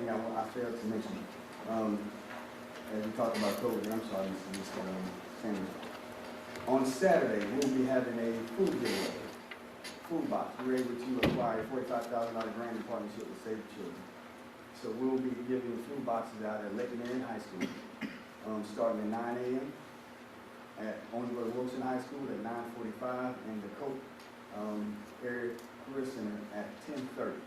thing I failed to mention. As we talked about COVID, I'm sorry, Mr. Sanders. On Saturday, we'll be having a food giveaway, food box. We were able to acquire a $45,000 grant in partnership with Save the Children. So we'll be giving food boxes out at Lake Marion High School, starting at 9 a.m. at Orangeburg Wilson High School at 9:45, and the Coke Area Career Center at 10:30.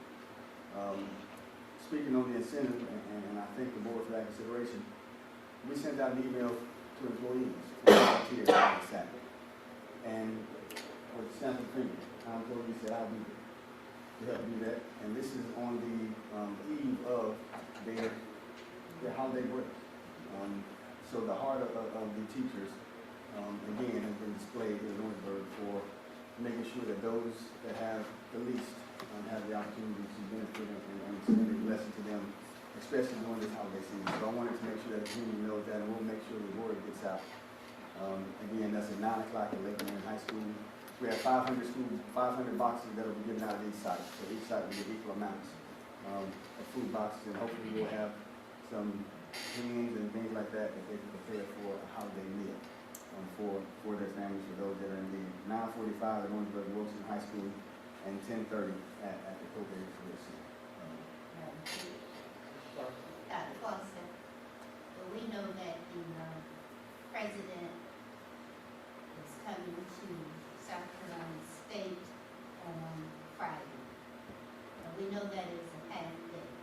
Speaking on the incentive, and I thank the board for that consideration, we sent out an email to employees for volunteers on Saturday. And with Santee Premier, our employee said, I'll be there to help do that. And this is on the eve of their holiday break. So the heart of the teachers, again, has been displayed in Orangeburg for making sure that those that have the least have the opportunity to benefit and extend a blessing to them, especially during this holiday season. So I wanted to make sure that the community knows that, and we'll make sure the word gets out. Again, that's at 9 o'clock at Lake Marion High School. We have 500 boxes that will be given out at each site. So each site will get equal amounts of food boxes, and hopefully we'll have some games and things like that that they can prepare for a holiday meal for their families, for those that are in need. 9:45 at Orangeburg Wilson High School, and 10:30 at the Coke Area Career Center. Dr. Foster, well, we know that the president is coming to South Carolina State on Friday. We know that it's a half day.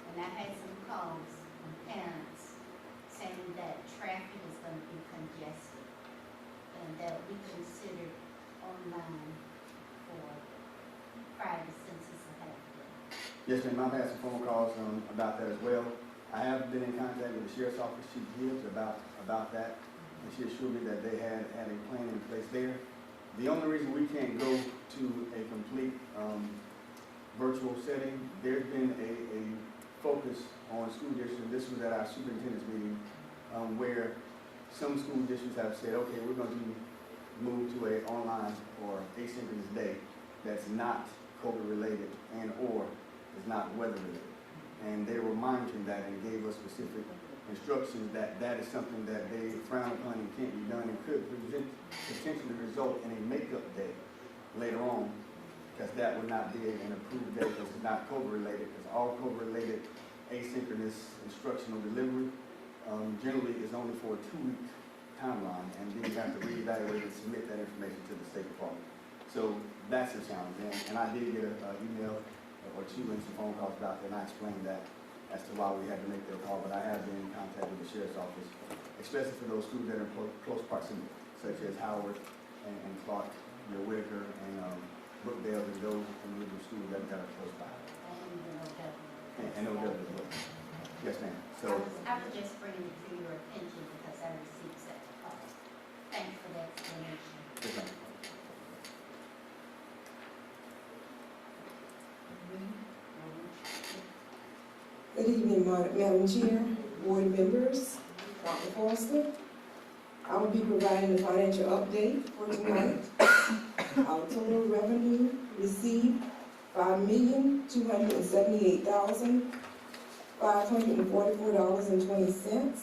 And I had some calls from parents saying that traffic is going to be congested and that we consider online for Friday since it's a half day. Yes, ma'am. I've had some phone calls about that as well. I have been in contact with the Sheriff's Office, Chief Gibbs, about that, and she assured me that they had a plan in place there. The only reason we can't go to a complete virtual setting, there's been a focus on school districts. This was at our superintendent's meeting, where some school districts have said, okay, we're going to move to an online or asynchronous day that's not COVID related and or is not weather related. And they were monitoring that and gave us specific instructions that that is something that they frown upon and can't be done, and could potentially result in a makeup day later on, because that would not be an approved day because it's not COVID related, because all COVID related asynchronous instructional delivery generally is only for a 2-week timeline, and then you have to reevaluate and submit that information to the State Department. So that's a challenge, and I did get an email or two and some phone calls about that, and I explained that as to why we had to make that call. But I have been in contact with the Sheriff's Office, especially for those schools that are in close proximity, such as Howard and Clark, Whitaker, and Brookdale, and those individual schools that are close by. And OW as well. Yes, ma'am. So I was just bringing it to your attention because I received such a call. Thanks for the explanation. yes, ma'am. Good evening, Madam Chair, board members, Dr. Foster. I will be providing the financial update for tonight. Our total revenue received $5,278,544.20.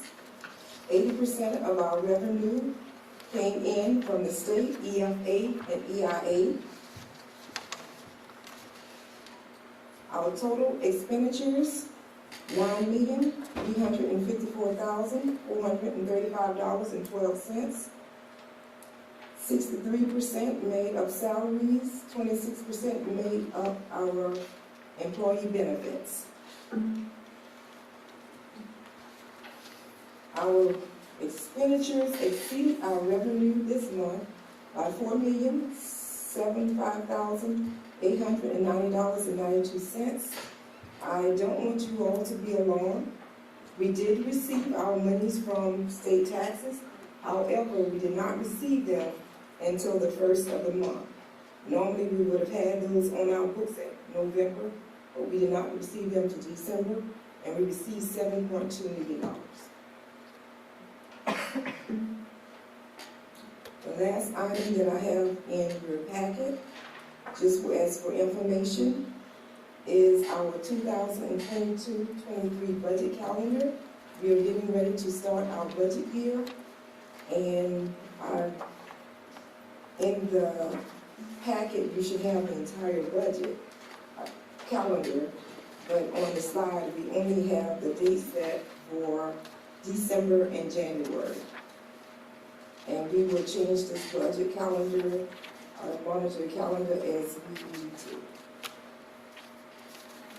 80% of our revenue came in from the state, EFA, and EIA. Our total expenditures, $9,354,435.12. 63% made of salaries, 26% made of our employee benefits. Our expenditures exceeded our revenue this month by $4,075,890.92. I don't want you all to be alarmed. We did receive our monies from state taxes. However, we did not receive them until the first of the month. Normally, we would have had those on our books at November, but we did not receive them to December, and we received $7.2 million. The last item that I have in your packet, just as for information, is our 2022-23 budget calendar. We are getting ready to start our budget year, and in the packet, you should have the entire budget calendar, but on the slide, we only have the date set for December and January. And we will change this budget calendar, monitor calendar as we need to.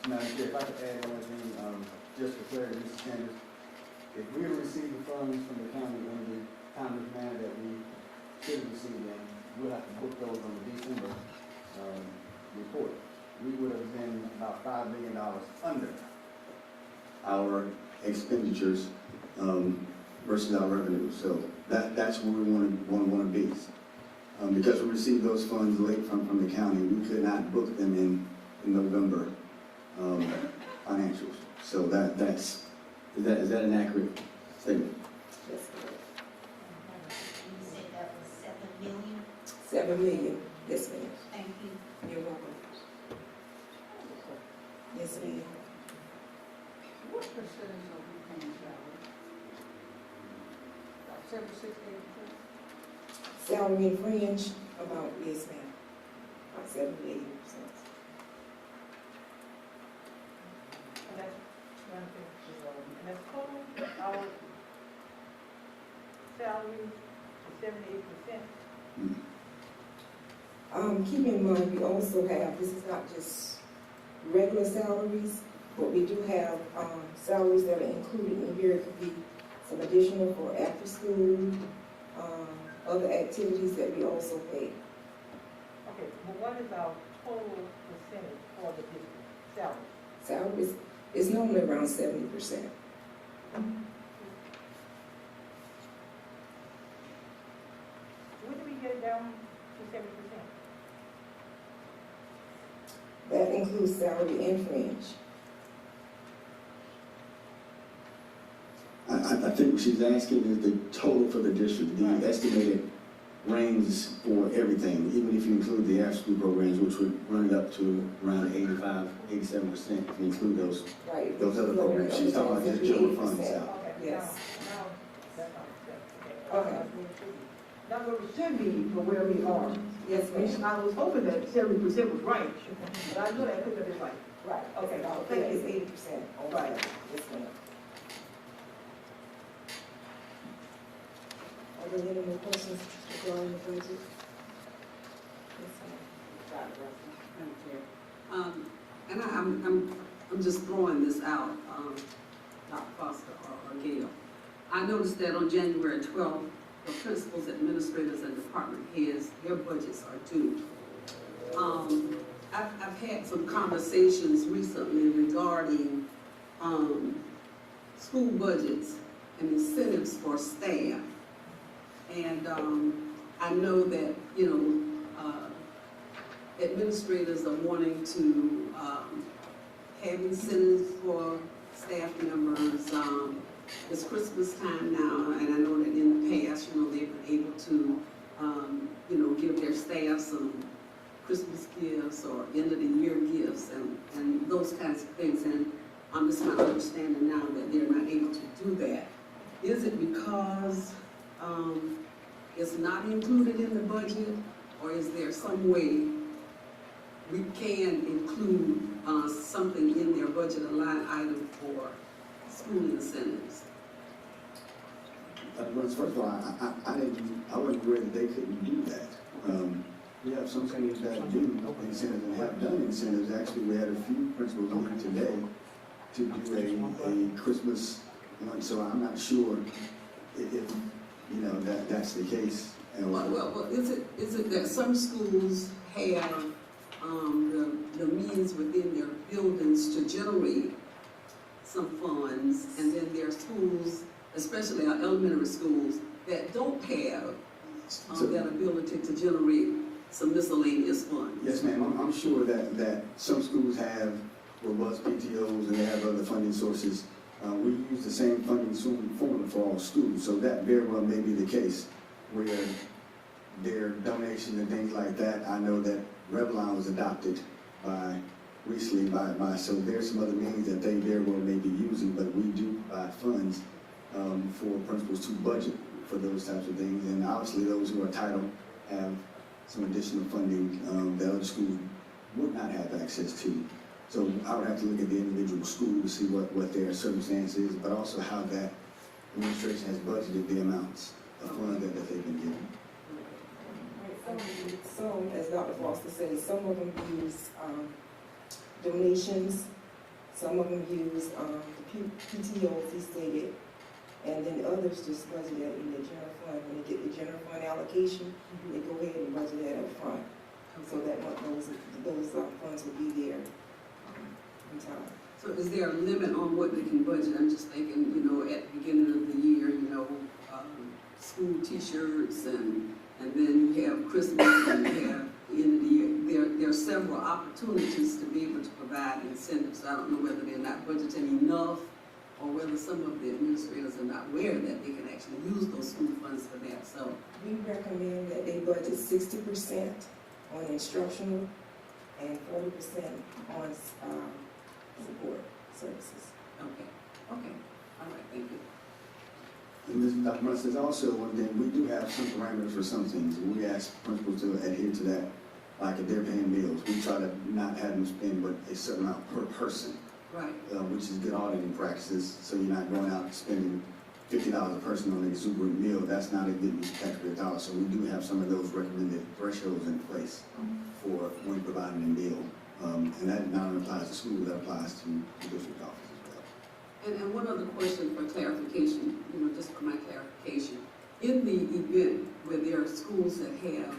Madam Chair, if I could add one thing, just for clarity, Mr. Sanders, if we receive the funds from the county in the timely manner that we should receive them, we'll have to book those on the December, report. We would have been about $5 million under our expenditures, versus our revenue. So that's where we want to be. Because we received those funds late from the county, we could not book them in November financials. So is that an accurate statement? Yes, You said that was 7 million? 7 million, yes, ma'am. Thank you. You're welcome. Yes, ma'am. What percentage are we paying salary? About 7, 6, 8%? Salary and fringe, about, yes, ma'am, about 70 to 80%. And that's, and that's total, our salary is 78%. Keep in mind, we also have, this is not just regular salaries, but we do have salaries that are included in here. It could be some additional for after school, other activities that we also pay. Okay, but what is our total percentage for the district salary? Salaries is normally around 70%. When do we get it down to 70%? That includes salary and fringe. I think what she's asking is the total for the district, the estimated range for everything, even if you include the after-school programs, which would run it up to around 85, 87%, if you include those Right. other programs. She's talking about just general fund salary. Okay, Yes. now, that's not acceptable. Okay. That's where we should be for where we are. Yes, ma'am. I was hoping that 70% was right, but I know that could have been right. Right. Okay, About thank you. 80%. Right. Yes, ma'am. Are there any more questions regarding the budget? Yes, ma'am. And I'm just throwing this out, Dr. Foster or Gail. I noticed that on January 12th, the principals, administrators, and department heads, their budgets are due. I've had some conversations recently regarding school budgets and incentives for staff. And I know that, administrators are wanting to have incentives for staff members. It's Christmas time now, and I know that in the past, they've been able to, give their staff some Christmas gifts or end of the year gifts and those kinds of things. And it's my understanding now that they're not able to do that. Is it because it's not included in the budget, or is there some way we can include something in their budget, a line item for school incentives? First of all, I wasn't aware that they couldn't do that. We have some schools that do incentives and have done incentives. Actually, we had a few principals on today to do a Christmas lunch, so I'm not sure if that's the case. Well, is it that some schools have the means within their buildings to generate some funds, and then there are schools, especially our elementary schools, that don't have that ability to generate some miscellaneous funds? Yes, ma'am. I'm sure that some schools have robust PTOs and they have other funding sources. We use the same funding formula for all schools, so that very well may be the case, where their donations and things like that. I know that Revlon was adopted by recently so there's some other means that they very well may be using, but we do provide funds for principals to budget for those types of things. And obviously those who are titled have some additional funding that other schools would not have access to. So I would have to look at the individual school to see what their circumstance is, but also how that administration has budgeted the amounts of funds that they've been given. Some, as Dr. Foster said, some of them use donations, some of them use the PTOs, he stated, and then others just budget that in the general fund. When they get the general fund allocation, they go ahead and budget that up front, so that those funds will be there in time. So is there a limit on what they can budget? I'm just thinking, you know, at the beginning of the year, you know, school T-shirts and then you have Christmas and you have the end of the year. There are several opportunities to be able to provide incentives. I don't know whether they're not budgeting enough or whether some of the administrators are not aware that they can actually use those school funds for that. So we recommend that they budget 60% on instructional and 40% on support services. okay, all right, thank you. And this, Dr. Mudd says also one thing, we do have some parameters for some things. We ask principals to adhere to that. Like if they're paying meals, we try to not have them spend but a certain amount per person. Right. Which is good auditing practices, so you're not going out spending $50 a person on an exuberant meal. That's not a good use of taxpayer dollars. So we do have some of those recommended thresholds in place for when providing a meal. And that not only applies to schools, that applies to the district office as well. And one other question for clarification, you know, just for my clarification. In the event where there are schools that have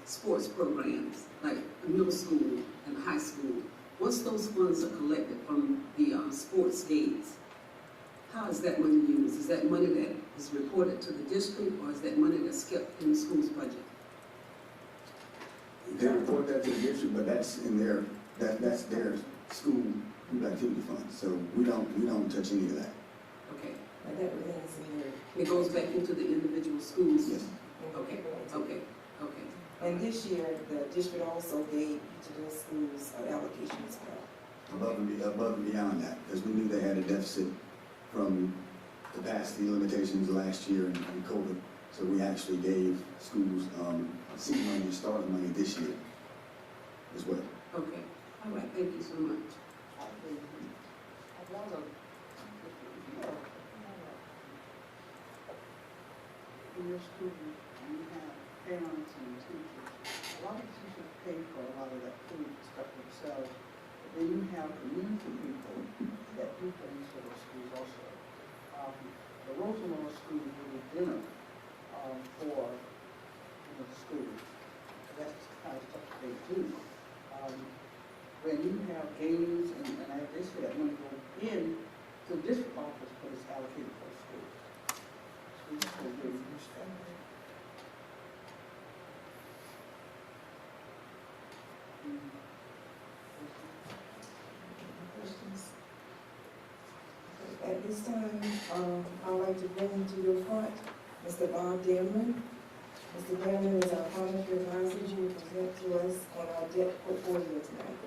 sports programs, like middle school and high school, once those funds are collected from the sports gates, how is that money used? Is that money that is reported to the district, or is that money that's kept in the school's budget? They report that to the district, but that's in their that's their school activity fund. So we don't touch any of that. Okay. And that remains in there. It goes back into the individual schools? Yes. Okay. And this year, the district also gave each of those schools an allocation as well. Above and beyond that, because we knew they had a deficit from capacity limitations last year and COVID. So we actually gave schools seed money, starting money this year as well. Okay. All right. Thank you so much. In your school, you have parents and teachers. A lot of teachers pay for a lot of that food and stuff themselves. But then you have community people that do things for those schools also. The Rosenwald School do a dinner for the schools. That's the kind of stuff they do. When you have games, and as they say, that money goes in to the district office, but it's allocated for the school. So they understand that. Questions? At this time, I'd like to bring to your front Mr. Bob Damron. Mr. Damron is our financial advisor who will present to us on our debt portfolio tonight.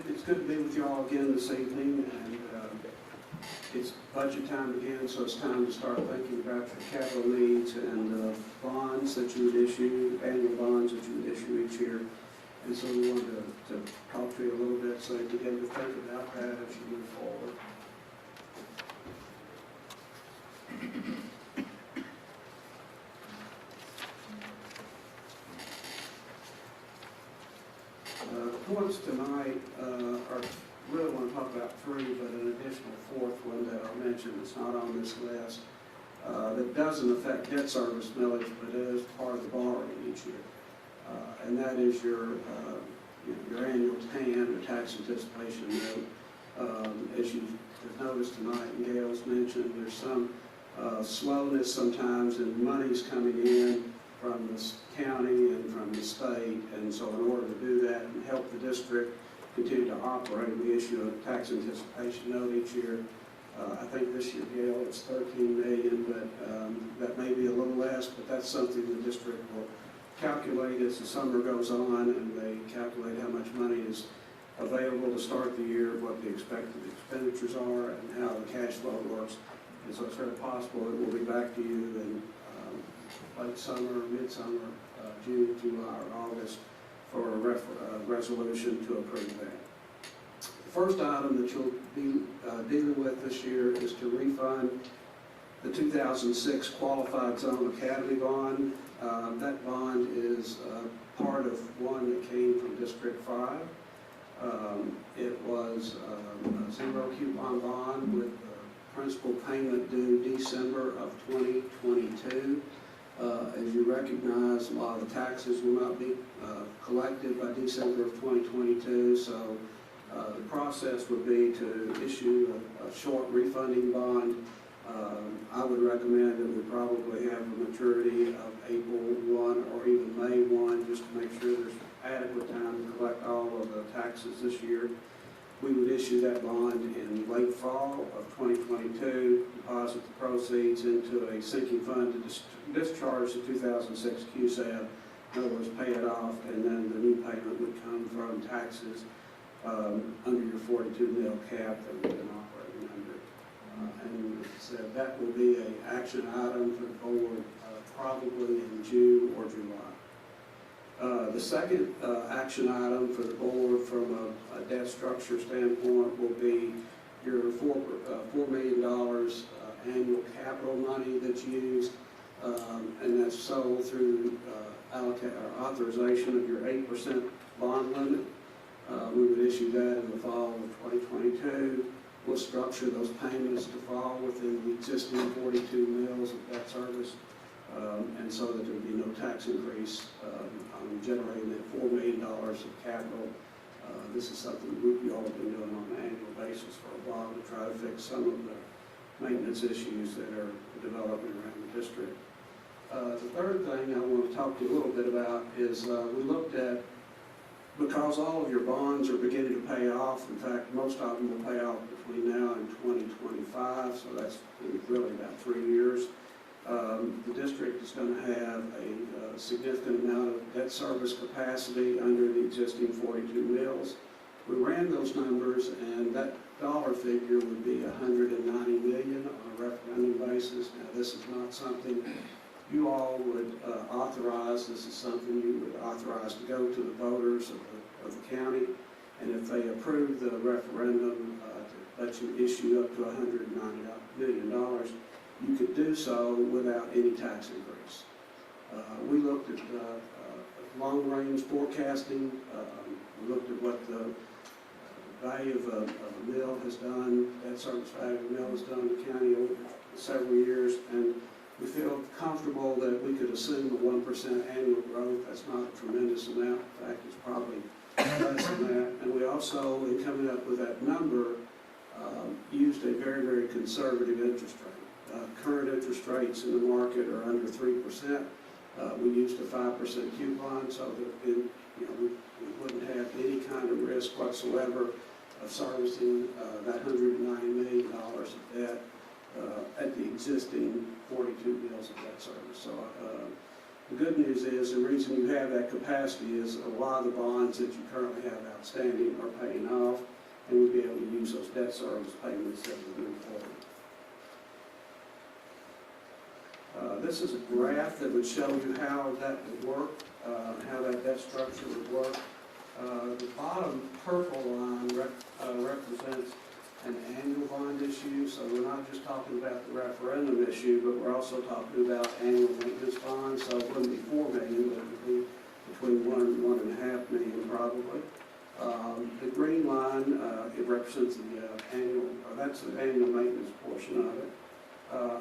It's good to be with you all again this evening, and it's budget time again, so it's time to start thinking about your capital needs and bonds that you would issue, annual bonds that you would issue each year. And so we wanted to talk to you a little bit so you begin to think about that as you move forward. Points tonight are really want to talk about three, but an additional fourth one that I'll mention that's not on this list that doesn't affect debt service millage, but is part of the borrowing each year, and that is your annual TAN, or tax anticipation note. As you have noticed tonight, and Gail's mentioned, there's some slowness sometimes in monies coming in from the county and from the state, and so in order to do that and help the district continue to operate, we issue a tax anticipation note each year. I think this year, Gail, it's 13 million, but that may be a little less, but that's something the district will calculate as the summer goes on, and they calculate how much money is available to start the year, what the expected expenditures are, and how the cash flow works. And so it's very possible it will be back to you in late summer, midsummer, June, July, or August for a resolution to approve that. The first item that you'll be dealing with this year is to refund the 2006 Qualified Zone Academy bond. That bond is part of one that came from District 5. It was a zero coupon bond with principal payment due December of 2022. As you recognize, a lot of the taxes will not be collected by December of 2022, so the process would be to issue a short refunding bond. I would recommend that we probably have a maturity of April 1 or even May 1, just to make sure there's adequate time to collect all of the taxes this year. We would issue that bond in late fall of 2022, deposit the proceeds into a sinking fund to discharge the 2006 QSAB, in other words, pay it off, and then the new payment would come from taxes under your 42 mil cap that we've been operating under. And as I said, that will be an action item for the board probably in June or July. The second action item for the board from a debt structure standpoint will be your $4 million annual capital money that's used, and that's sold through authorization of your 8% bond limit. We would issue that in the fall of 2022. We'll structure those payments to fall within the existing 42 mils of debt service, and so that there would be no tax increase on generating that $4 million of capital. This is something you all have been doing on an annual basis for a while to try to fix some of the maintenance issues that are developing around the district. The third thing I want to talk to you a little bit about is we looked at, because all of your bonds are beginning to pay off, in fact, most of them will pay off between now and 2025, so that's really about 3 years. The district is going to have a significant amount of debt service capacity under the existing 42 mills. We ran those numbers, and that dollar figure would be $190 million on a referendum basis. Now, this is not something you all would authorize. This is something you would authorize to go to the voters of the county, and if they approve the referendum to let you issue up to $190 million, you could do so without any tax increase. We looked at long-range forecasting. We looked at what the value of a mill has done, debt service value of a mill has done in the county over several years, and we feel comfortable that we could assume a 1% annual growth. That's not a tremendous amount. In fact, it's probably less than that. And we also, in coming up with that number, used a very, very conservative interest rate. Current interest rates in the market are under 3%. We used a 5% coupon, so that we wouldn't have any kind of risk whatsoever of servicing that $190 million of debt at the existing 42 mills of debt service. So the good news is, the reason you have that capacity is a lot of the bonds that you currently have outstanding are paying off, and we'll be able to use those debt service payments as we move forward. This is a graph that would show you how that would work, how that debt structure would work. The bottom purple line represents an annual bond issue, so we're not just talking about the referendum issue, but we're also talking about annual maintenance bonds. So it wouldn't be $4 million, but it would be between $1 and $1.5 million probably. The green line, it represents the annual, that's the annual maintenance portion of it.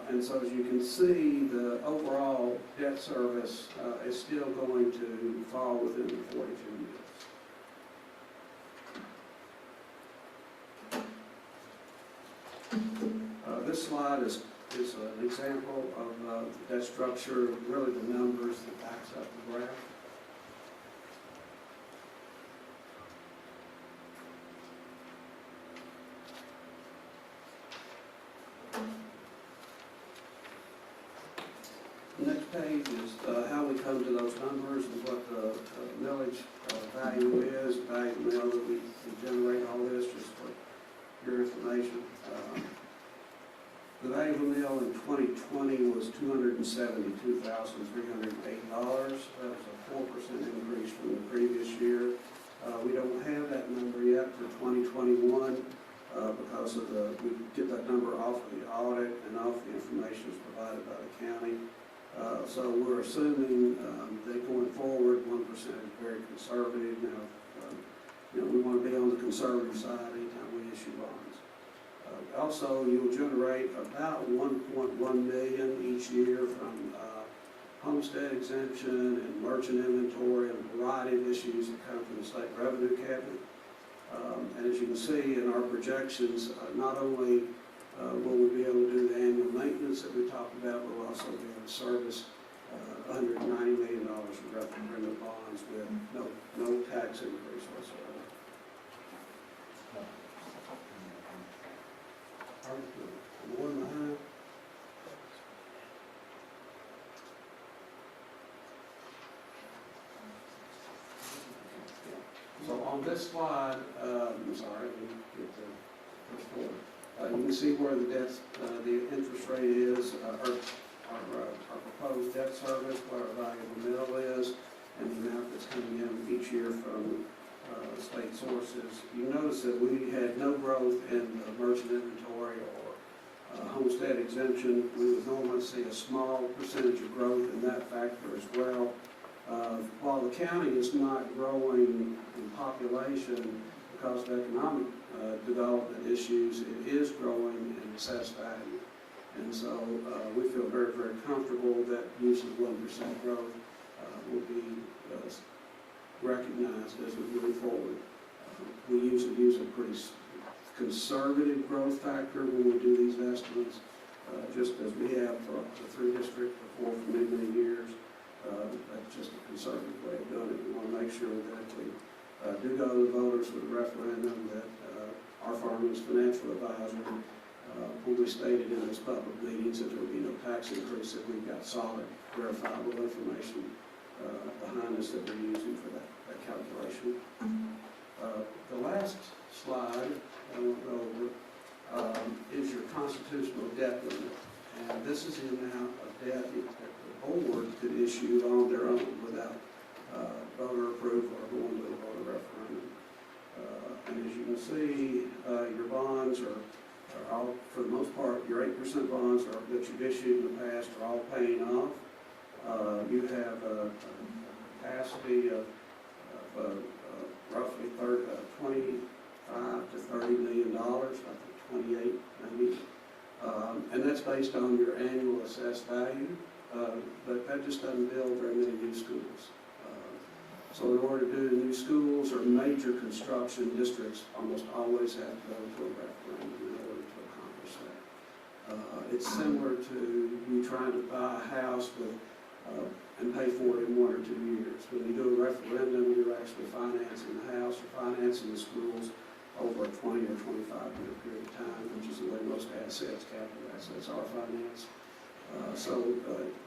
And so as you can see, the overall debt service is still going to fall within the 42 years. This slide is is an example of that structure, really the numbers that backs up the graph. The next page is how we come to those numbers and what the millage value is, value of mill that we generate all this, just for your information. The value of the mill in 2020 was $272,308. That was a 4% increase from the previous year. We don't have that number yet for 2021 because of we get that number off of the audit and off the information is provided by the county. So we're assuming that going forward, 1% is very conservative. Now, we want to be on the conservative side anytime we issue bonds. Also, you'll generate about $1.1 million each year from homestead exemption and merchant inventory and a variety of issues that come from the state revenue cabinet. And as you can see in our projections, not only will we be able to do the annual maintenance that we talked about, but we'll also be able to service $190 million in referendum bonds with no tax increase whatsoever. One behind. So on this slide, I'm sorry, let me get the first one. You can see where the debt, the interest rate is, our proposed debt service, what our value of the mill is, and the amount that's coming in each year from state sources. You notice that we had no growth in the merchant inventory or homestead exemption. We would normally see a small percentage of growth in that factor as well. While the county is not growing in population because of economic development issues, it is growing in assessed value. And so we feel very, very comfortable that use of 1% growth will be recognized as we move forward. We usually use a pretty conservative growth factor when we do these estimates, just as we have for the 3 districts before for many, many years. That's just a conservative way of doing it. We want to make sure that if we do go to the voters with a referendum, that our farmers financial advisor when we stated in those public meetings that there would be no tax increase, that we've got solid, verifiable information behind us that we're using for that calculation. The last slide I won't go over is your constitutional debt limit. And this is the amount of debt that the board could issue on their own without voter approval or going to a voter referendum. And as you can see, your bonds are all, for the most part, your 8% bonds that you've issued in the past are all paying off. You have a capacity of roughly 25 to $30 million, I think 28 maybe. And that's based on your annual assessed value, but that just doesn't build very many new schools. So in order to do new schools or major construction, districts almost always have to go to a referendum in order to accomplish that. It's similar to you trying to buy a house with and pay for it in 1 or 2 years. When you do a referendum, you're actually financing the house or financing the schools over a 20 or 25-year period of time, which is the way most assets, capital assets, are financed.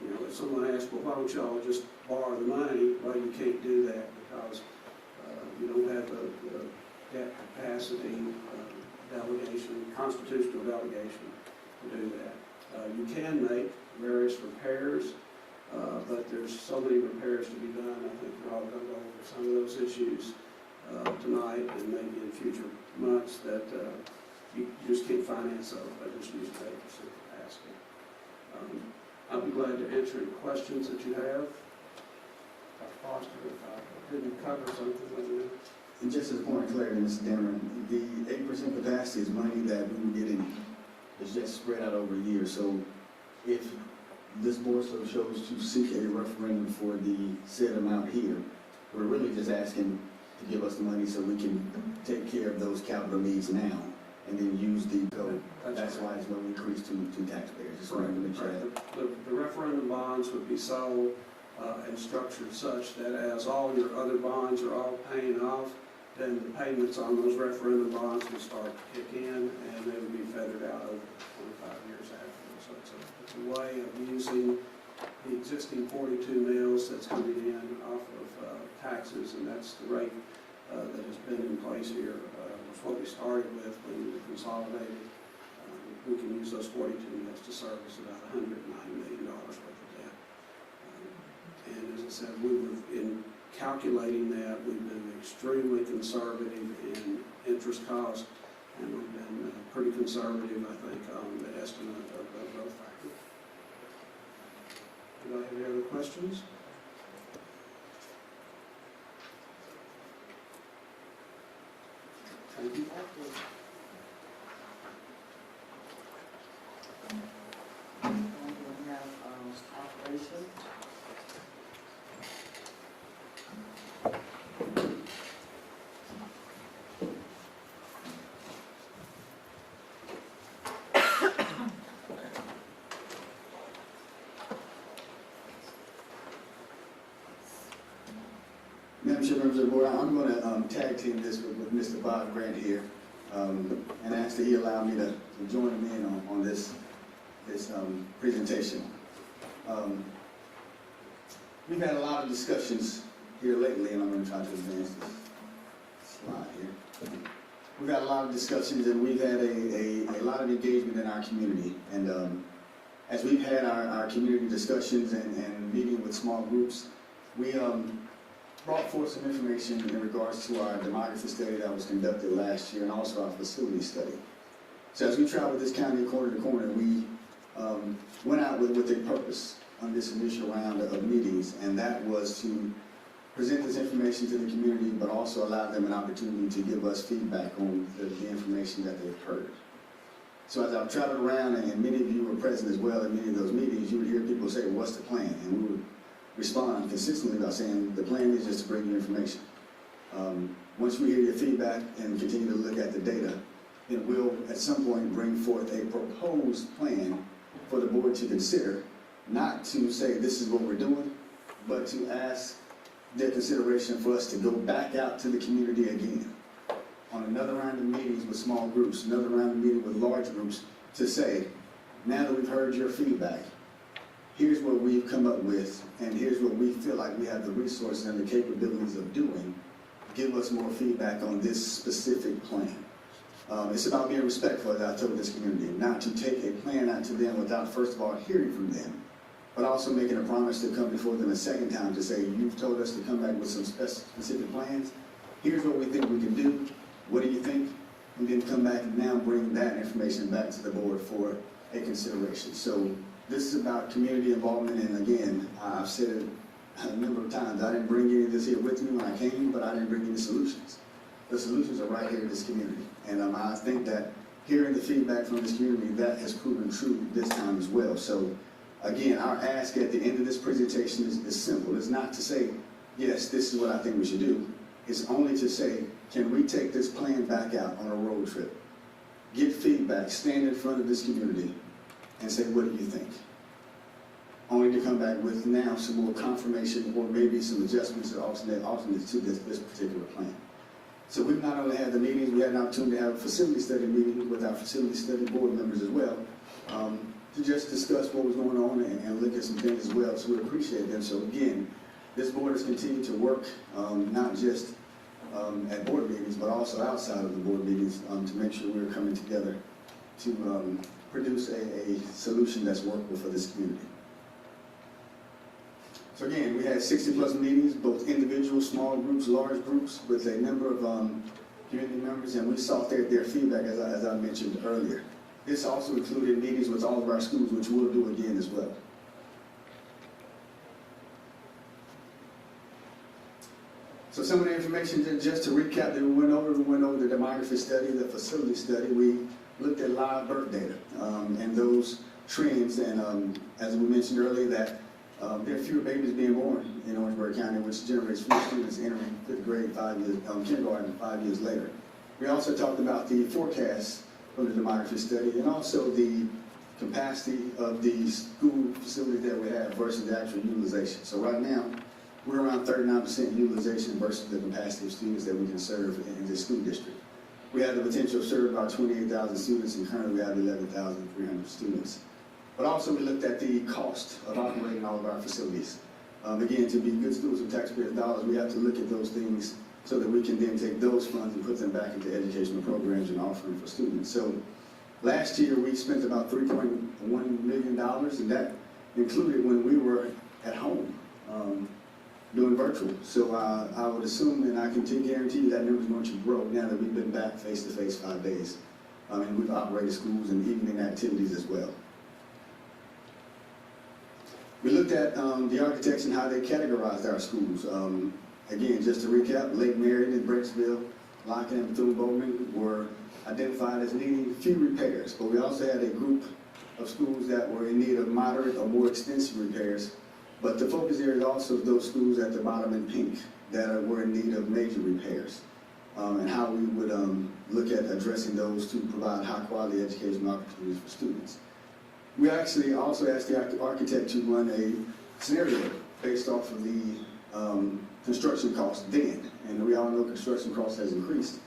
You know, if someone asks, well, why don't y'all just borrow the money? Well, you can't do that because you don't have the debt capacity delegation, constitutional delegation to do that. You can make various repairs, but there's so many repairs to be done. I think we're all going to go over some of those issues tonight and maybe in future months that you just can't finance those by just using 8% capacity. I'll be glad to answer any questions that you have. Dr. Foster, if I didn't cover something, let me know. And just as a point of clarity, Mr. Denver, the 8% capacity is money that we were getting, it's just spread out over years. So if this board so chose to seek a referendum for the said amount here, we're really just asking to give us the money so we can take care of those capital needs now and then use the code. That's why it's going to increase to taxpayers. Just wanted to make sure that. The referendum bonds would be sold and structured such that as all your other bonds are all paying off, then the payments on those referendum bonds will start to kick in, and they will be feathered out over 25 years afterwards. So it's a way of using the existing 42 mills that's coming in off of taxes, and that's the rate that has been in place here. That's what we started with when we consolidated. We can use those 42 mills to service about $109 million worth of debt. And as I said, in calculating that, we've been extremely conservative in interest cost, and we've been pretty conservative, I think, on the estimate of the growth factor. Do I have any other questions? Thank you. We have operation. Madam Chair, members of the board, I'm going to tag team this with Mr. Bob Grant here, and ask that he allow me to join him in on this presentation. We've had a lot of discussions here lately, and I'm going to try to advance this slide here. We've had a lot of discussions, and we've had a lot of engagement in our community. And as we've had our community discussions and meeting with small groups, we brought forth some information in regards to our demography study that was conducted last year, and also our facility study. So as we traveled this county corner to corner, we went out with a purpose on this initial round of meetings, and that was to present this information to the community, but also allow them an opportunity to give us feedback on the information that they've heard. So as I've traveled around, and many of you were present as well in many of those meetings, you would hear people say, what's the plan? And we would respond consistently by saying, the plan is just to bring you information. Once we hear your feedback and continue to look at the data, it will at some point bring forth a proposed plan for the board to consider, not to say this is what we're doing, but to ask their consideration for us to go back out to the community again on another round of meetings with small groups, another round of meetings with large groups, to say, now that we've heard your feedback, here's what we've come up with, and here's what we feel like we have the resources and the capabilities of doing. Give us more feedback on this specific plan. It's about being respectful, as I told this community, not to take a plan out to them without first of all hearing from them, but also making a promise to come before them a second time to say, you've told us to come back with some specific plans. Here's what we think we can do. What do you think? And then come back and now bring that information back to the board for a consideration. So this is about community involvement, and again, I've said it a number of times, I didn't bring any of this here with me when I came, but I didn't bring any solutions. The solutions are right here in this community, and I think that hearing the feedback from this community, that has proven true this time as well. So again, our ask at the end of this presentation is simple. It's not to say, yes, this is what I think we should do. It's only to say, can we take this plan back out on a road trip, get feedback, stand in front of this community, and say, what do you think? Only to come back with now some more confirmation or maybe some adjustments or alternates to this particular plan. So we've not only had the meetings, we had an opportunity to have a facility study meeting with our facility study board members as well, to just discuss what was going on and look at some things as well. So we appreciate them. So again, this board has continued to work, not just at board meetings, but also outside of the board meetings, to make sure we're coming together to produce a solution that's workable for this community. So again, we had 60+ meetings, both individual, small groups, large groups, with a number of community members, and we sought their feedback, as I mentioned earlier. This also included meetings with all of our schools, which we'll do again as well. So some of the information, just to recap, that we went over the demography study, the facility study. We looked at live birth data and those trends, and as we mentioned earlier, that there are fewer babies being born in Orangeburg County, which generates fewer students entering 5th grade, kindergarten 5 years later. We also talked about the forecast from the demography study, and also the capacity of the school facilities that we have versus the actual utilization. So right now, we're around 39% utilization versus the capacity of students that we can serve in this school district. We have the potential to serve about 28,000 students, and currently we have 11,300 students. But also we looked at the cost of operating all of our facilities. Again, to be good stewards of taxpayers' dollars, we have to look at those things so that we can then take those funds and put them back into educational programs and offering for students. So last year we spent about $3.1 million, and that included when we were at home doing virtual. So I would assume, and I can guarantee you that number's going to grow now that we've been back face-to-face 5 days. And we've operated schools and evening activities as well. We looked at the architects and how they categorized our schools. Again, just to recap, Lake Marion and Brecksville, Lockett and Bethune-Bowman were identified as needing few repairs, but we also had a group of schools that were in need of moderate or more extensive repairs. But the focus area is also those schools at the bottom in pink that were in need of major repairs, and how we would look at addressing those to provide high-quality educational opportunities for students. We actually also asked the architect to run a scenario based off of the construction costs then, and we all know construction costs has increased.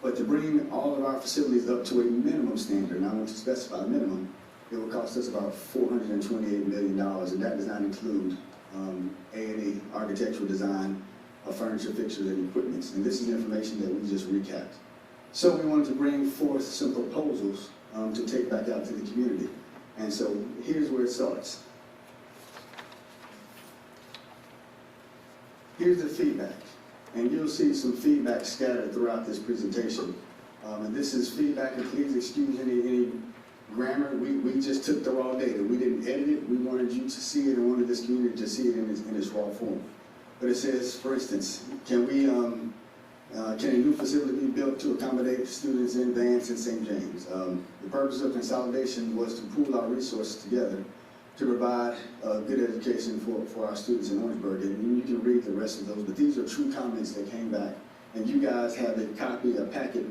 But to bring all of our facilities up to a minimum standard, and I want to specify a minimum, it will cost us about $428 million, and that does not include A&E, architectural design, furniture, fixtures, and equipment. And this is information that we just recapped. So we wanted to bring forth some proposals to take back out to the community. And so here's where it starts. Here's the feedback, and you'll see some feedback scattered throughout this presentation. And this is feedback, and please excuse any grammar. We just took the raw data. We didn't edit it. We wanted you to see it and wanted this community to see it in its raw form. But it says, for instance, can a new facility be built to accommodate students in Vance and St. James? The purpose of consolidation was to pool our resources together to provide good education for our students in Orangeburg. And you can read the rest of those, but these are true comments that came back. And you guys have a packet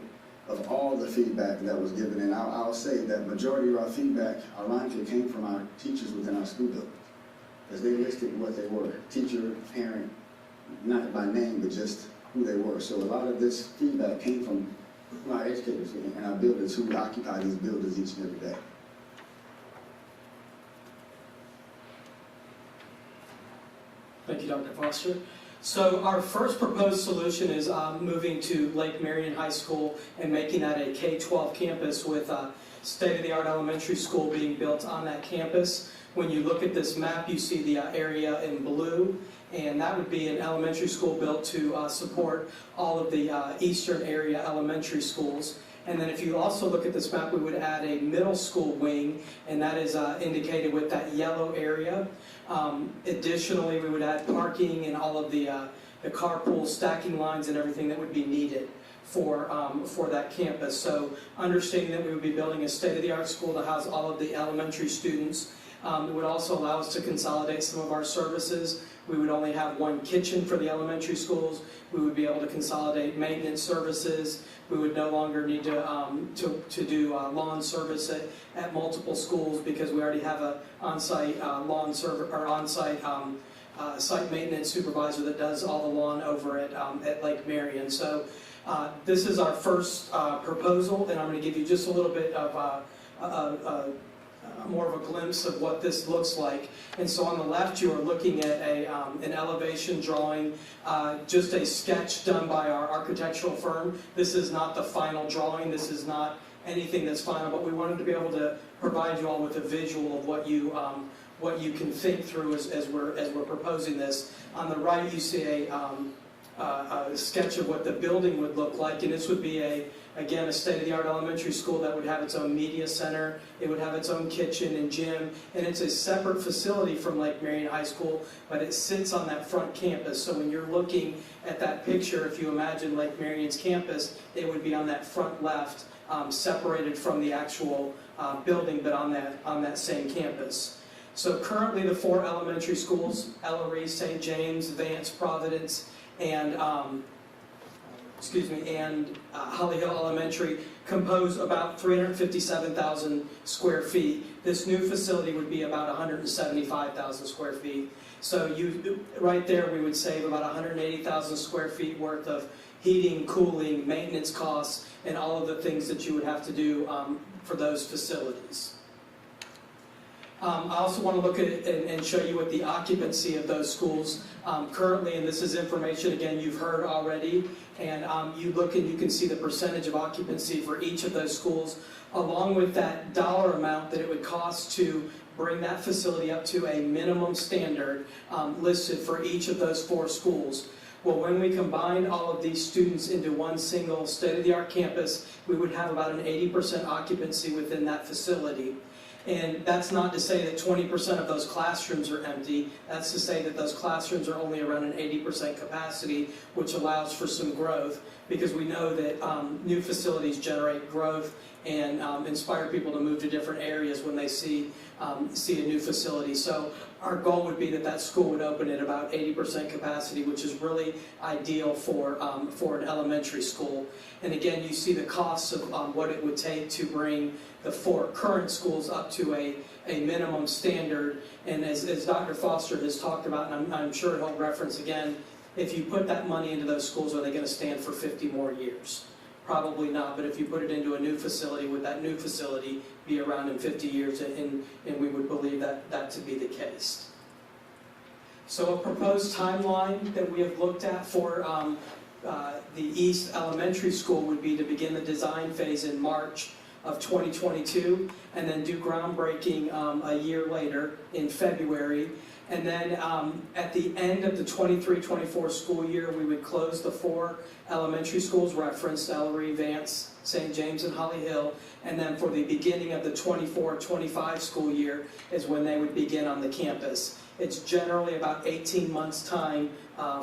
of all the feedback that was given. And I'll say that majority of our feedback, ironically, came from our teachers within our school building, as they listed what they were, teacher, parent, not by name, but just who they were. So a lot of this feedback came from our educators and our builders who occupy these buildings each and every day. Thank you, Dr. Foster. So our first proposed solution is moving to Lake Marion High School and making that a K-12 campus with a state-of-the-art elementary school being built on that campus. When you look at this map, you see the area in blue, and that would be an elementary school built to support all of the eastern area elementary schools. And then if you also look at this map, we would add a middle school wing, and that is indicated with that yellow area. Additionally, we would add parking and all of the carpool stacking lines and everything that would be needed for that campus. So understanding that we would be building a state-of-the-art school to house all of the elementary students. It would also allow us to consolidate some of our services. We would only have one kitchen for the elementary schools. We would be able to consolidate maintenance services. We would no longer need to do lawn service at multiple schools because we already have an on-site lawn server or on-site site maintenance supervisor that does all the lawn over at Lake Marion. So this is our first proposal, and I'm going to give you just a little bit of more of a glimpse of what this looks like. And so on the left you are looking at an elevation drawing, just a sketch done by our architectural firm. This is not the final drawing, this is not anything that's final, but we wanted to be able to provide you all with a visual of what you can think through as we're proposing this. On the right you see a sketch of what the building would look like, and this would be again, a state-of-the-art elementary school that would have its own media center. It would have its own kitchen and gym, and it's a separate facility from Lake Marion High School, but it sits on that front campus. So when you're looking at that picture, if you imagine Lake Marion's campus, it would be on that front left, separated from the actual building, but on that same campus. So currently the 4 elementary schools, Ellery, St. James, Vance, Providence, and Holly Hill Elementary compose about 357,000 square feet. This new facility would be about 175,000 square feet. So right there, we would save about 180,000 square feet worth of heating, cooling, maintenance costs, and all of the things that you would have to do for those facilities. I also want to look at it and show you what the occupancy of those schools currently, and this is information, again, you've heard already, and you look and you can see the percentage of occupancy for each of those schools, along with that dollar amount that it would cost to bring that facility up to a minimum standard listed for each of those 4 schools. Well, when we combine all of these students into one single state-of-the-art campus, we would have about an 80% occupancy within that facility. And that's not to say that 20% of those classrooms are empty. That's to say that those classrooms are only around an 80% capacity, which allows for some growth, because we know that new facilities generate growth and inspire people to move to different areas when they see a new facility. So our goal would be that that school would open at about 80% capacity, which is really ideal for an elementary school. And again, you see the costs of what it would take to bring the 4 current schools up to a minimum standard. And as Dr. Foster has talked about, and I'm sure he'll reference again, if you put that money into those schools, are they going to stand for 50 more years? Probably not, but if you put it into a new facility, would that new facility be around in 50 years? And we would believe that to be the case. So a proposed timeline that we have looked at for the East Elementary School would be to begin the design phase in March of 2022, and then do groundbreaking a year later in February. And then at the end of the 23-24 school year, we would close the 4 elementary schools referenced, Ellery, Vance, St. James, and Holly Hill. And then for the beginning of the 24-25 school year is when they would begin on the campus. It's generally about 18 months' time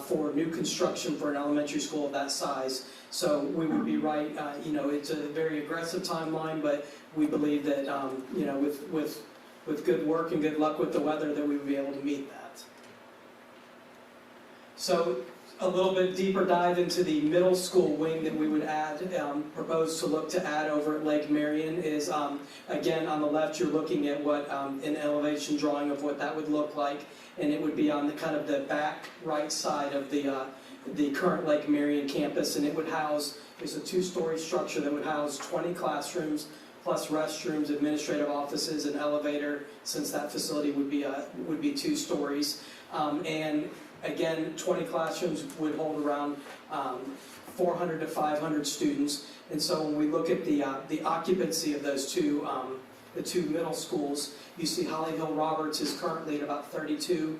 for new construction for an elementary school of that size. So we would be right, it's a very aggressive timeline, but we believe that, with good work and good luck with the weather, that we would be able to meet that. So a little bit deeper dive into the middle school wing that we would add, propose to look to add over at Lake Marion is, again, on the left you're looking at what an elevation drawing of what that would look like, and it would be on the kind of the back right side of the current Lake Marion campus, and it would house, it's a 2-story structure that would house 20 classrooms, plus restrooms, administrative offices, and elevator, since that facility would be 2 stories. And again, 20 classrooms would hold around 400 to 500 students. And so when we look at the occupancy of those the 2 middle schools, you see Holly Hill Roberts is currently at about 32%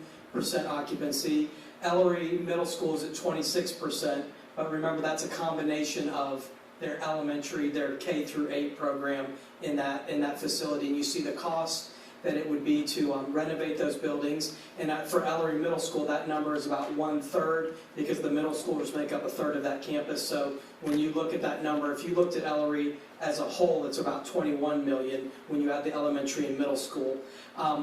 occupancy. Ellery Middle School is at 26%, but remember that's a combination of their elementary, their K through 8 program in that facility, and you see the cost that it would be to renovate those buildings. And for Ellery Middle School, that number is about 1/3, because the middle schoolers make up 1/3 of that campus. So when you look at that number, if you looked at Ellery as a whole, it's about $21 million when you add the elementary and middle school.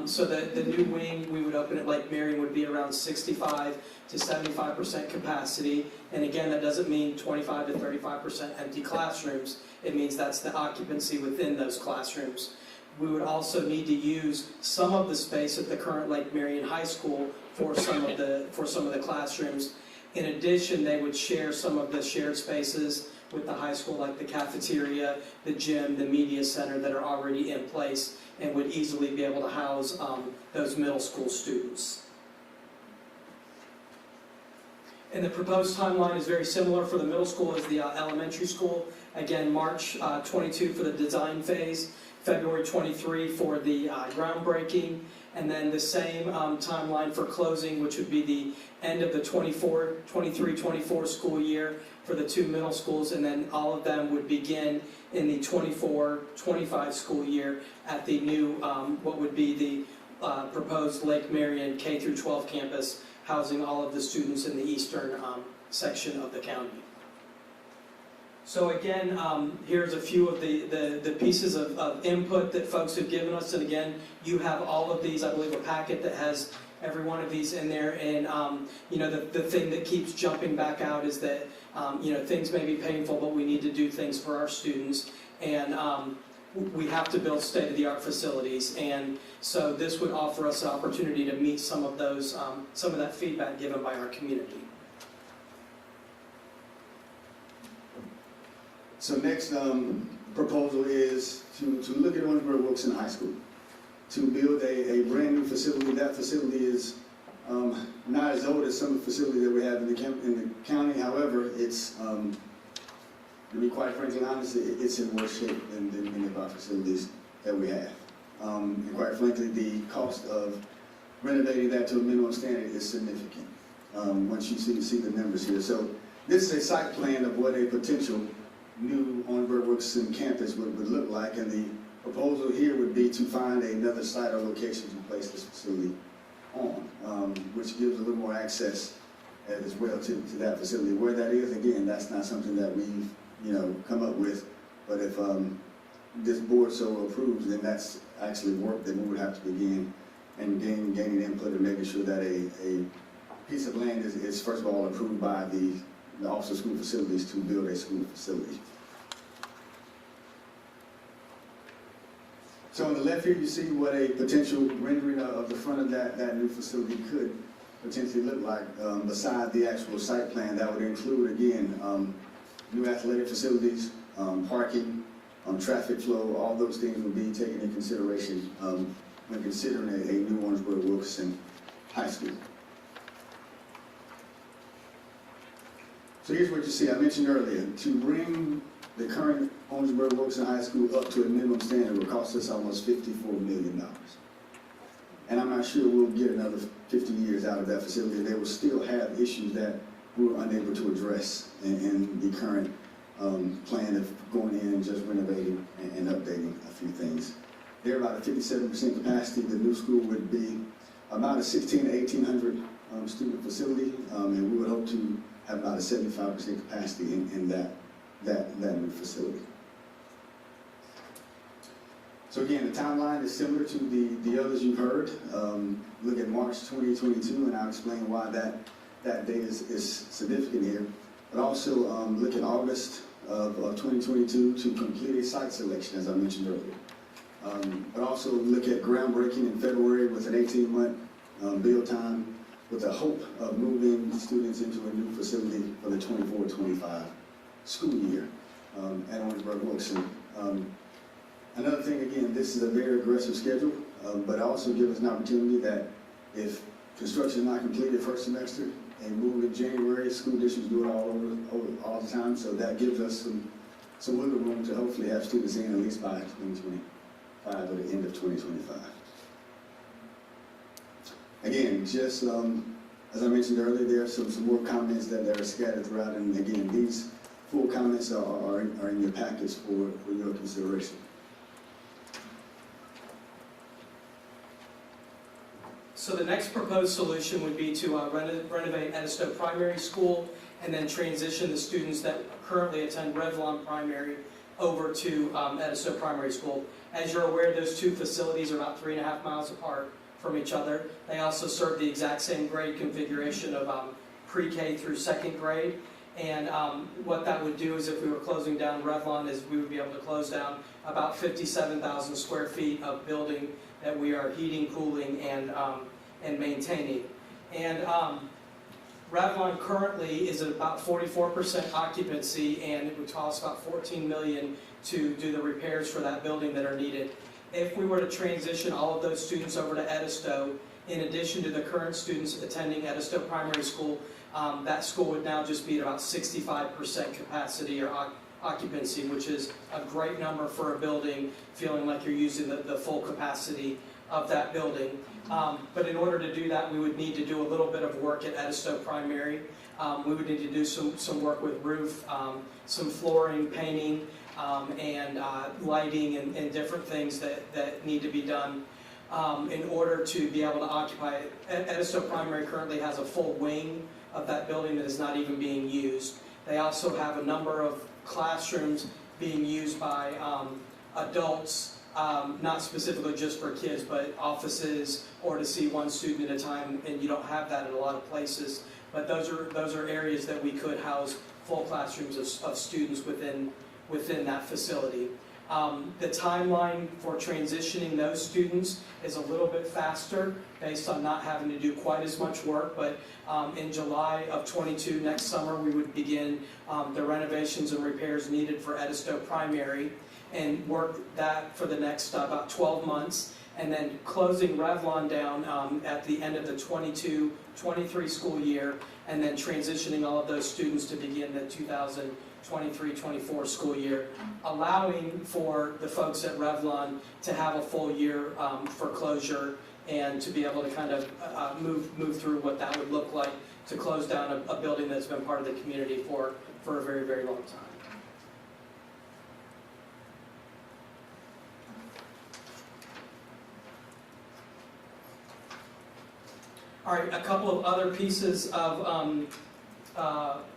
So the new wing we would open at Lake Marion would be around 65 to 75% capacity. And again, that doesn't mean 25 to 35% empty classrooms. It means that's the occupancy within those classrooms. We would also need to use some of the space at the current Lake Marion High School for some of the classrooms. In addition, they would share some of the shared spaces with the high school, like the cafeteria, the gym, the media center, that are already in place and would easily be able to house those middle school students. And the proposed timeline is very similar for the middle school as the elementary school. Again, March 22 for the design phase, February 23 for the groundbreaking, and then the same timeline for closing, which would be the end of the 23-24 school year for the 2 middle schools, and then all of them would begin in the 24-25 school year at the new, what would be the proposed Lake Marion K through 12 campus, housing all of the students in the eastern section of the county. So again, here's a few of the pieces of input that folks have given us, and again, you have all of these, I believe, a packet that has every one of these in there, and the thing that keeps jumping back out is that things may be painful, but we need to do things for our students, and we have to build state-of-the-art facilities, and so this would offer us an opportunity to meet some of that feedback given by our community. So next proposal is to look at Orangeburg Wilson High School, to build a brand new facility. That facility is not as old as some of the facilities that we have in the county. However, it's, to be quite frankly honest, it's in worse shape than many of our facilities that we have. And quite frankly, the cost of renovating that to a minimum standard is significant, once you see the numbers here. So this is a site plan of what a potential new Orangeburg Wilson campus would look like, and the proposal here would be to find another site or location to place this facility on, which gives a little more access as well to that facility. Where that is, again, that's not something that we've come up with, but if this board so approves, then that's actually work that we would have to begin and gaining input and making sure that a piece of land is first of all approved by the Office of School Facilities to build a school facility. So on the left here, you see what a potential rendering of the front of that new facility could potentially look like. Beside the actual site plan, that would include, again, new athletic facilities, parking, traffic flow. All those things would be taken into consideration when considering a new Orangeburg Wilson High School. So here's what you see. I mentioned earlier, to bring the current Orangeburg Wilson High School up to a minimum standard will cost us almost $54 million. And I'm not sure we'll get another 50 years out of that facility. They will still have issues that we were unable to address in the current plan of going in and just renovating and updating a few things. They're about a 57% capacity. The new school would be about a 1,600 to 1,800 student facility, and we would hope to have about a 75% capacity in that new facility. So again, the timeline is similar to the others you've heard. Look at March 2022, and I'll explain why that date is significant here. But also look at August of 2022 to complete a site selection, as I mentioned earlier. But also look at groundbreaking in February with an 18-month build time, with the hope of moving students into a new facility for the 24-25 school year at Orangeburg Wilson. Another thing, again, this is a very aggressive schedule, but also gives us an opportunity that if construction is not completed first semester and move in January, school districts do it all the time, so that gives us some wiggle room to hopefully have students in at least by 2025 or the end of 2025. Again, just as I mentioned earlier, there are some more comments that are scattered throughout, and again, these full comments are in your package for your consideration. So the next proposed solution would be to renovate Edisto Primary School and then transition the students that currently attend Revlon Primary over to Edisto Primary School. As you're aware, those two facilities are about 3.5 miles apart from each other. They also serve the exact same grade configuration of pre-K through second grade. And what that would do is if we were closing down Revlon is we would be able to close down about 57,000 square feet of building that we are heating, cooling, and maintaining. And Revlon currently is at about 44% occupancy, and it would cost about $14 million to do the repairs for that building that are needed. If we were to transition all of those students over to Edisto, in addition to the current students attending Edisto Primary School, that school would now just be at about 65% capacity or occupancy, which is a great number for a building, feeling like you're using the full capacity of that building. But in order to do that, we would need to do a little bit of work at Edisto Primary. We would need to do some work with roof, some flooring, painting, and lighting and different things that need to be done in order to be able to occupy it. Edisto Primary currently has a full wing of that building that is not even being used. They also have a number of classrooms being used by adults, not specifically just for kids, but offices or to see one student at a time, and you don't have that in a lot of places. But those are areas that we could house full classrooms of students within that facility. The timeline for transitioning those students is a little bit faster based on not having to do quite as much work, but in July of 22, next summer, we would begin the renovations and repairs needed for Edisto Primary and work that for the next about 12 months, and then closing Revlon down at the end of the 22-23 school year, and then transitioning all of those students to begin the 2023-24 school year, allowing for the folks at Revlon to have a full year for closure and to be able to kind of move through what that would look like to close down a building that's been part of the community for a very, very long time. All right, a couple of other pieces of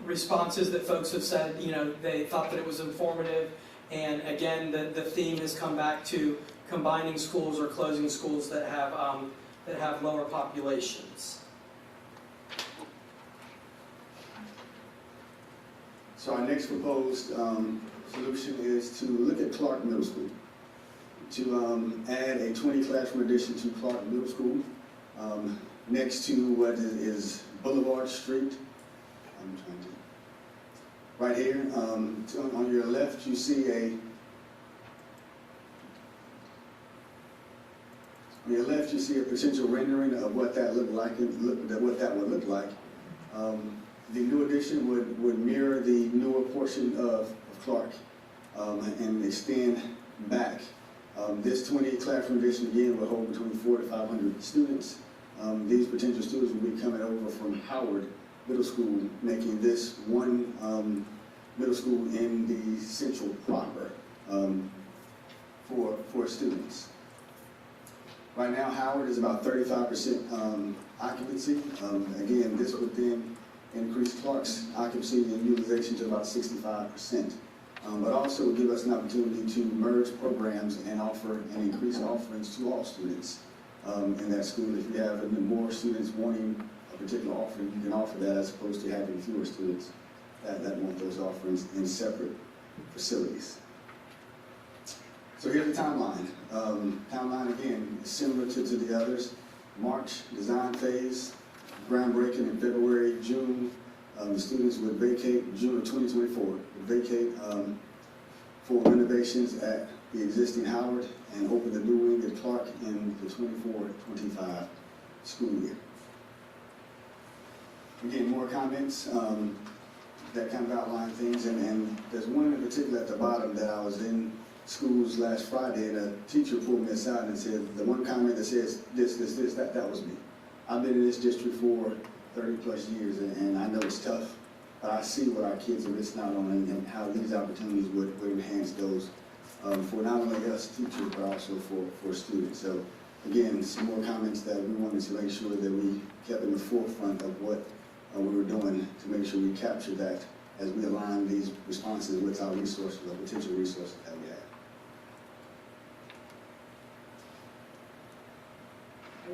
responses that folks have said, you know, they thought that it was informative, and again, the theme has come back to combining schools or closing schools that have lower populations. So our next proposed solution is to look at Clark Middle School, to add a 20 classroom addition to Clark Middle School, next to what is Boulevard Street. I'm trying to, right here, on your left, you see a potential rendering of what that looked like, what that would look like. The new addition would mirror the newer portion of Clark and extend back. This 20 classroom addition again will hold between 400 to 500 students. These potential students will be coming over from Howard Middle School, making this one middle school in the central proper for students. Right now, Howard is about 35% occupancy. Again, this would then increase Clark's occupancy and utilization to about 65%. But also give us an opportunity to merge programs and offer and increase offerings to all students in that school. If you have more students wanting a particular offering, you can offer that as opposed to having fewer students that want those offerings in separate facilities. So here's the timeline. Timeline again is similar to the others. March, design phase, groundbreaking in February, June. The students would vacate, June of 2024, would vacate for renovations at the existing Howard and open the new wing at Clark in the 24-25 school year. Again, more comments that kind of outline things, and there's one in particular at the bottom that I was in schools last Friday, and a teacher pulled me aside and said, the one comment that says this, that was me. I've been in this district for 30 plus years, and I know it's tough, but I see what our kids are missing out on and how these opportunities would enhance those for not only us teachers, but also for students. So again, some more comments that we wanted to make sure that we kept in the forefront of what we were doing to make sure we capture that as we align these responses with our resources, our potential resources that we have.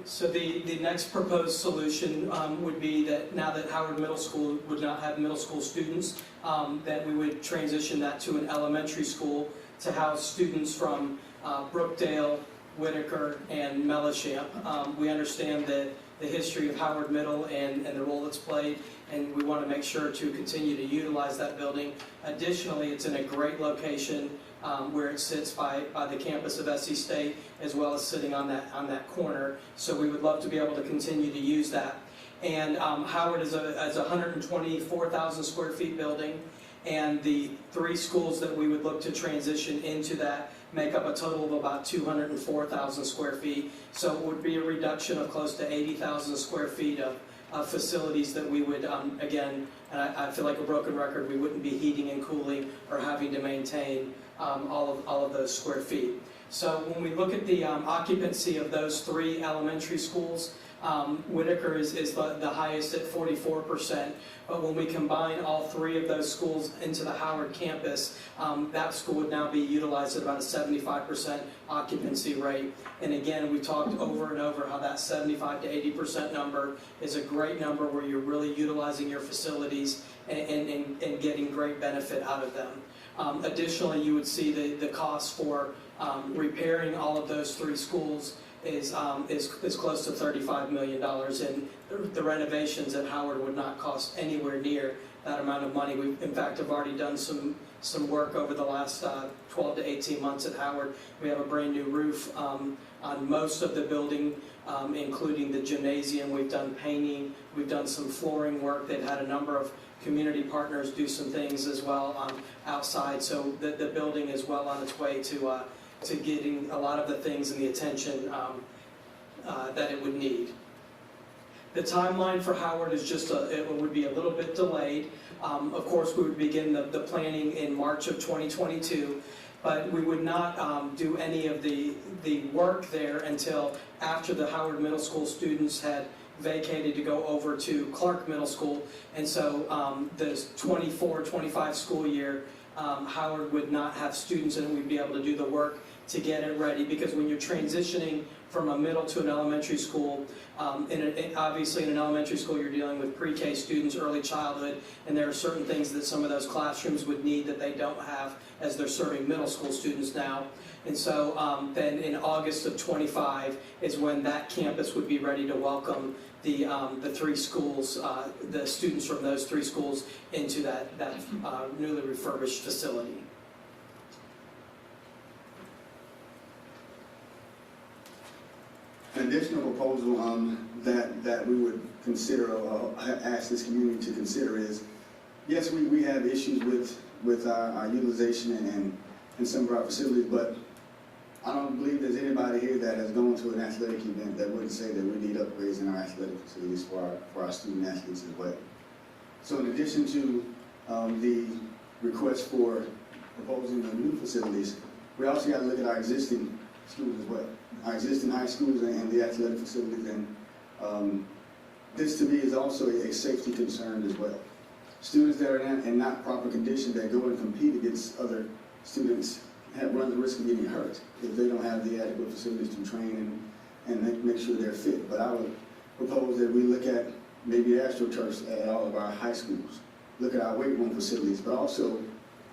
So the next proposed solution would be that now that Howard Middle School would not have middle school students, that we would transition that to an elementary school to house students from Brookdale, Whitaker, and Mellichamp. We understand the history of Howard Middle and the role it's played, and we want to make sure to continue to utilize that building. Additionally, it's in a great location where it sits by the campus of SC State, as well as sitting on that corner. So we would love to be able to continue to use that. And Howard is a 124,000 square feet building, and the 3 schools that we would look to transition into that make up a total of about 204,000 square feet. So it would be a reduction of close to 80,000 square feet of facilities that we would, again, and I feel like a broken record, we wouldn't be heating and cooling or having to maintain all of those square feet. So when we look at the occupancy of those 3 elementary schools, Whitaker is the highest at 44%, but when we combine all 3 of those schools into the Howard campus, that school would now be utilized at about a 75% occupancy rate. And again, we talked over and over how that 75 to 80% number is a great number where you're really utilizing your facilities and getting great benefit out of them. Additionally, you would see the cost for repairing all of those 3 schools is close to $35 million, and the renovations at Howard would not cost anywhere near that amount of money. We, in fact, have already done some work over the last 12 to 18 months at Howard. We have a brand new roof on most of the building, including the gymnasium. We've done painting, we've done some flooring work. They've had a number of community partners do some things as well outside, so the building is well on its way to getting a lot of the things and the attention that it would need. The timeline for Howard is just it would be a little bit delayed. Of course, we would begin the planning in March of 2022, but we would not do any of the work there until after the Howard Middle School students had vacated to go over to Clark Middle School, and so the 24-25 school year, Howard would not have students, and we'd be able to do the work to get it ready, because when you're transitioning from a middle to an elementary school, obviously in an elementary school you're dealing with pre-K students, early childhood, and there are certain things that some of those classrooms would need that they don't have as they're serving middle school students now. And so then in August of 25 is when that campus would be ready to welcome the 3 schools, the students from those 3 schools into that newly refurbished facility. An additional proposal that we would consider, ask this community to consider is, yes, we have issues with our utilization and some of our facilities, but I don't believe there's anybody here that has gone to an athletic event that wouldn't say that we need upgrades in our athletic facilities for our student athletes as well. So in addition to the request for proposing the new facilities, we also got to look at our existing schools as well, our existing high schools and the athletic facilities, and this to me is also a safety concern as well. Students that are in not proper condition that go and compete against other students run the risk of getting hurt if they don't have the adequate facilities to train and make sure they're fit. But I would propose that we look at maybe AstroTurfs at all of our high schools, look at our weight room facilities, but also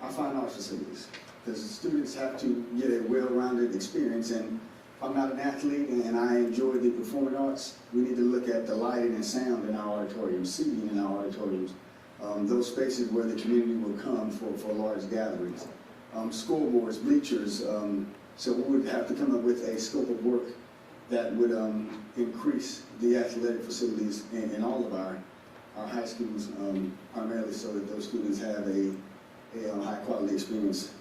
our fine arts facilities, because the students have to get a well-rounded experience. And if I'm not an athlete and I enjoy the performing arts, we need to look at the lighting and sound in our auditoriums, seating in our auditoriums, those spaces where the community will come for large gatherings. Scoreboards, bleachers, so we would have to come up with a scope of work that would increase the athletic facilities in all of our high schools, primarily so that those students have a high quality experience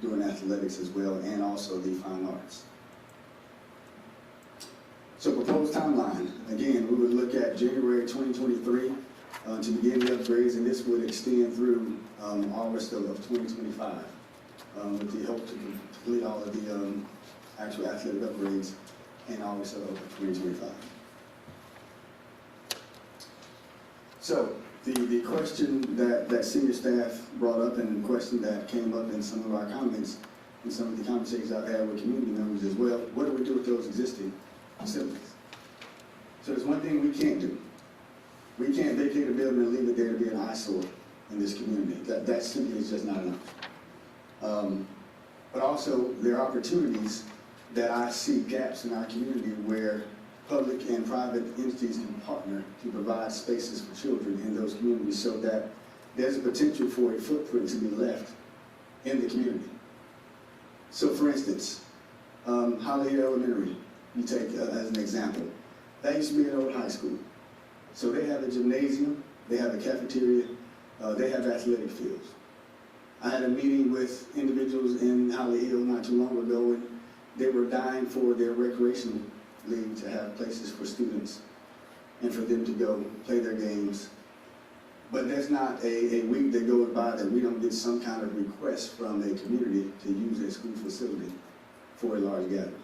doing athletics as well, and also the fine arts. So proposed timeline, again, we would look at January 2023 to begin the upgrades, and this would extend through August of 2025 with the hope to complete all of the actual athletic upgrades in August of 2025. So the question that senior staff brought up, and the question that came up in some of our comments and some of the conversations I've had with community members as well, what do we do with those existing facilities? So there's one thing we can't do. We can't vacate a building and leave it there to be an eyesore in this community. That simply is just not enough. But also, there are opportunities that I see gaps in our community where public and private entities can partner to provide spaces for children in those communities, so that there's a potential for a footprint to be left in the community. So for instance, Holly Hill Elementary, you take as an example. That used to be an old high school. So they have a gymnasium, they have a cafeteria, they have athletic fields. I had a meeting with individuals in Holly Hill not too long ago, and they were dying for their recreational league to have places for students and for them to go play their games. But there's not a week that goes by that we don't get some kind of request from a community to use a school facility for a large gathering.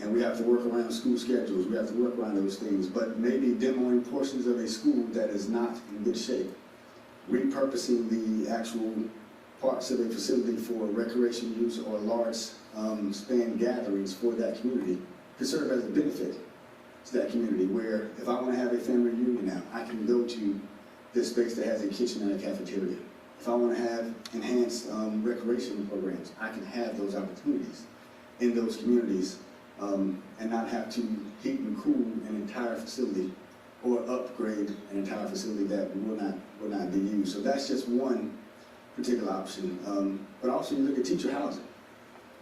And we have to work around school schedules, we have to work around those things, but maybe demoing portions of a school that is not in good shape, repurposing the actual parts of a facility for recreation use or large span gatherings for that community could serve as a benefit to that community, where if I want to have a family reunion now, I can go to this space that has a kitchen and a cafeteria. If I want to have enhanced recreation programs, I can have those opportunities in those communities and not have to heat and cool an entire facility or upgrade an entire facility that will not be used. So that's just one particular option. But also you look at teacher housing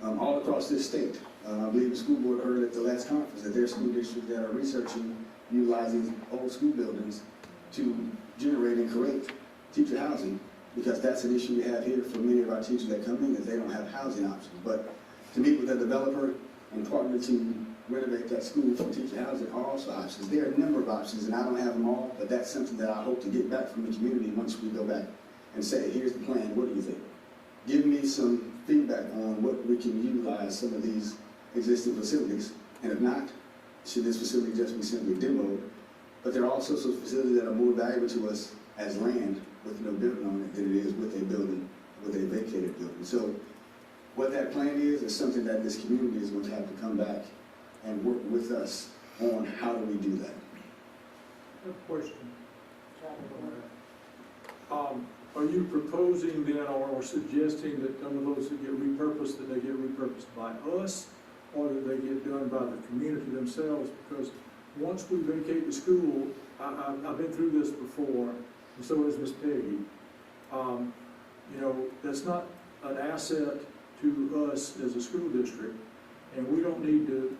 all across this state. I believe the school board heard at the last conference that there are school districts that are researching utilizing old school buildings to generate and create teacher housing, because that's an issue we have here for many of our teachers that come in, that they don't have housing options. But to meet with a developer and partner to renovate that school for teacher housing are also options. There are a number of options, and I don't have them all, but that's something that I hope to get back from the community once we go back and say, here's the plan, what do you think? Give me some feedback on what we can utilize some of these existing facilities, and if not, should this facility just be simply demoed? But there are also some facilities that are more valuable to us as land with no building on it than it is with a building, with a vacated building. So what that plan is something that this community is going to have to come back and work with us on how do we do that. Question. Are you proposing then or suggesting that some of those that get repurposed, that they get repurposed by us, or that they get done by the community themselves? Because once we vacate the school, I've been through this before, and so has Ms. Peggy. You know, that's not an asset to us as a school district, and we don't need to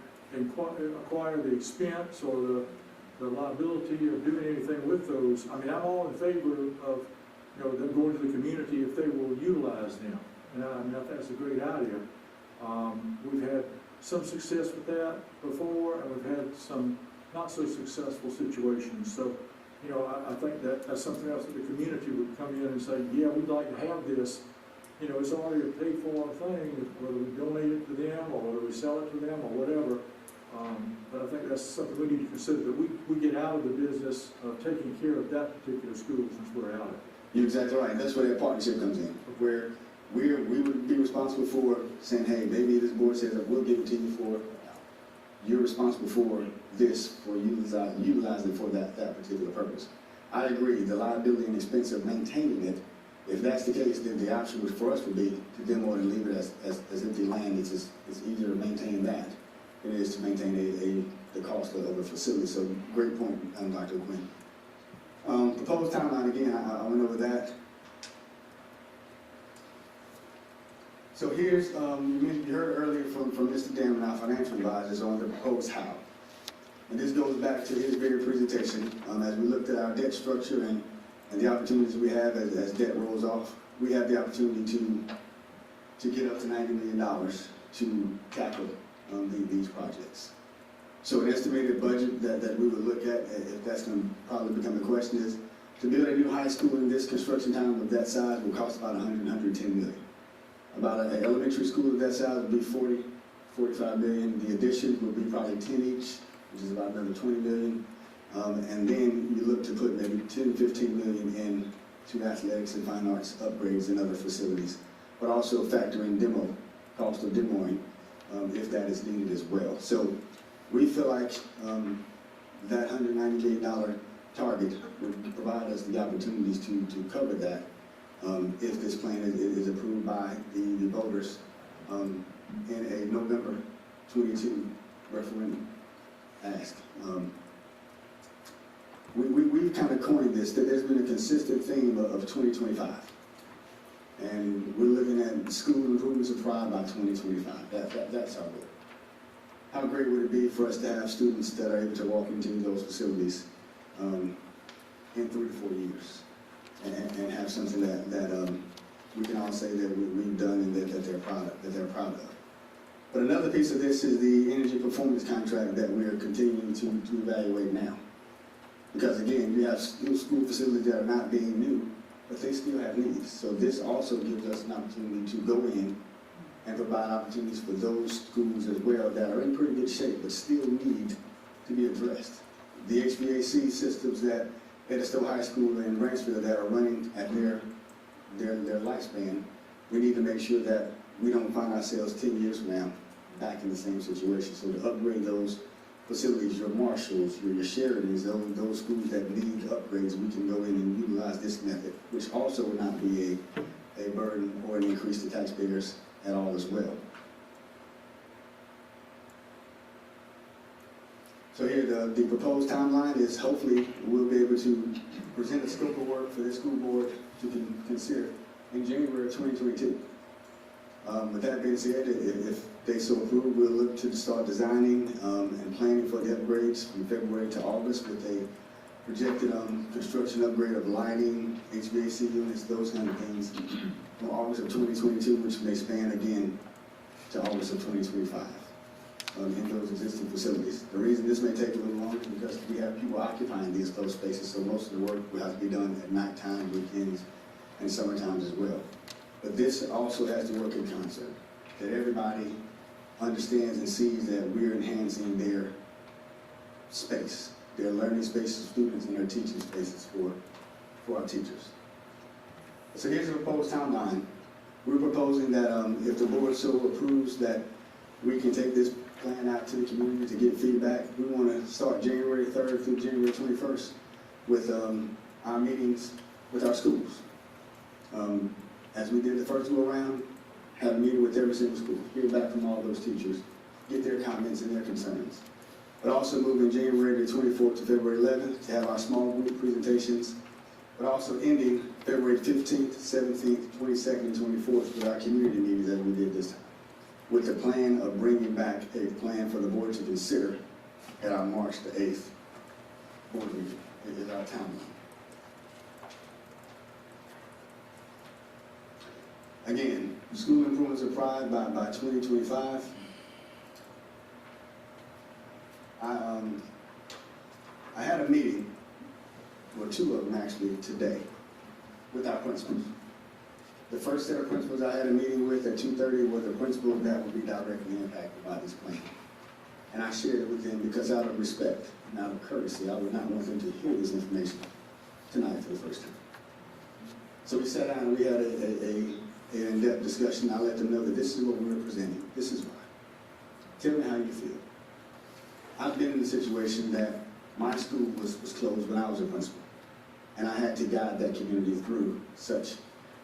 acquire the expense or the liability of doing anything with those. I mean, I'm all in favor of, you know, them going to the community if they will utilize them. And I mean, I think that's a great idea. We've had some success with that before, and we've had some not so successful situations. So, you know, I think that's something else that the community would come in and say, yeah, we'd like to have this. You know, it's already a paid-for thing, whether we donate it to them or whether we sell it to them or whatever. But I think that's something we need to consider, that we get out of the business of taking care of that particular school since we're out of it. You're exactly right. That's where that partnership comes in, where we would be responsible for saying, hey, maybe this board says that we'll give it to you for, you're responsible for this, for utilizing it for that particular purpose. I agree, the liability and expense of maintaining it, if that's the case, then the option for us would be to demo it and leave it as empty land. It's easier to maintain that than it is to maintain the cost of a facility. So great point, Dr. Quinn. Proposed timeline, again, I went over that. So here's, you heard earlier from Mr. Damon, our financial advisors, on the proposed how. And this goes back to his very presentation. As we looked at our debt structure and the opportunities we have as debt rolls off, we have the opportunity to get up to $90 million to tackle these projects. So an estimated budget that we would look at, if that's going to probably become a question, is to build a new high school in this construction time of that size will cost about $110 million. About an elementary school of that size would be $45 million. The additions would be probably 10 each, which is about another $20 million. And then you look to put maybe 10, 15 million in to athletics and fine arts upgrades and other facilities, but also factor in cost of demoing, if that is needed as well. So we feel like that $190 million target would provide us the opportunities to cover that if this plan is approved by the voters in a November 22 referendum ask. We've kind of coined this, that there's been a consistent theme of 2025. And we're looking at school improvements of pride by 2025. That's our goal. How great would it be for us to have students that are able to walk into those facilities in 3 to 4 years and have something that we can all say that we've done and that they're proud of. But another piece of this is the energy performance contract that we are continuing to evaluate now. Because again, you have school facilities that are not being new, but they still have needs. So this also gives us an opportunity to go in and provide opportunities for those schools as well that are in pretty good shape, but still need to be addressed. The HVAC systems that at Stowe High School in Ranksville that are running at their lifespan, we need to make sure that we don't find ourselves 10 years from now back in the same situation. So to upgrade those facilities, your Marshalls, your Sheridans, those schools that need upgrades, we can go in and utilize this method, which also would not be a burden or an increase to taxpayers at all as well. So here, the proposed timeline is hopefully we'll be able to present a scope of work for this school board to consider in January of 2022. With that being said, if they so approve, we'll look to start designing and planning for the upgrades from February to August with a projected construction upgrade of lighting, HVAC units, those kind of things, from August of 2022, which may span again to August of 2025 in those existing facilities. The reason this may take a little longer is because we have people occupying these closed spaces, so most of the work will have to be done at nighttime, weekends, and summer times as well. But this also has to work in concert, that everybody understands and sees that we're enhancing their space, their learning spaces for students and their teaching spaces for our teachers. So here's the proposed timeline. We're proposing that if the board so approves that we can take this plan out to the community to get feedback. We want to start January 3rd through January 21st with our meetings with our schools. As we did the first go around, have a meeting with every single school, hear back from all those teachers, get their comments and their concerns. But also moving January the 24th to February 11th to have our small group presentations, but also ending February 15th, 17th, 22nd, and 24th with our community meetings as we did this time, with the plan of bringing back a plan for the board to consider at our March the 8th board meeting. It is our timeline. Again, school improvements of pride by 2025. I had a meeting, or two of them actually, today with our principals. The first set of principals I had a meeting with at 2:30 were the principals that would be directly impacted by this plan. And I shared it with them because out of respect and out of courtesy, I would not want them to hear this information tonight for the first time. So we sat down and we had an in-depth discussion. I let them know that this is what we're presenting. This is why. Tell me how you feel. I've been in a situation that my school was closed when I was a principal, and I had to guide that community through such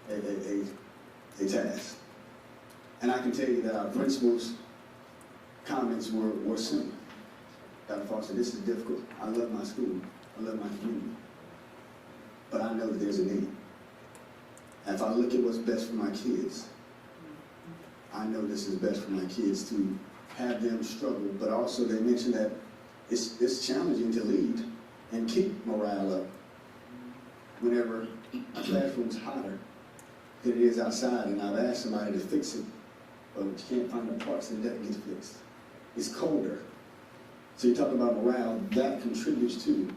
a task. And I can tell you that our principals' comments were similar. Dr. Foster, this is difficult. I love my school. I love my community. But I know that there's a need. And if I look at what's best for my kids, I know this is best for my kids to have them struggle, but also they mentioned that it's challenging to lead and keep morale up whenever a classroom's hotter than it is outside, and I've asked somebody to fix it, but you can't find the parts and that gets fixed. It's colder. So you talk about morale, that contributes to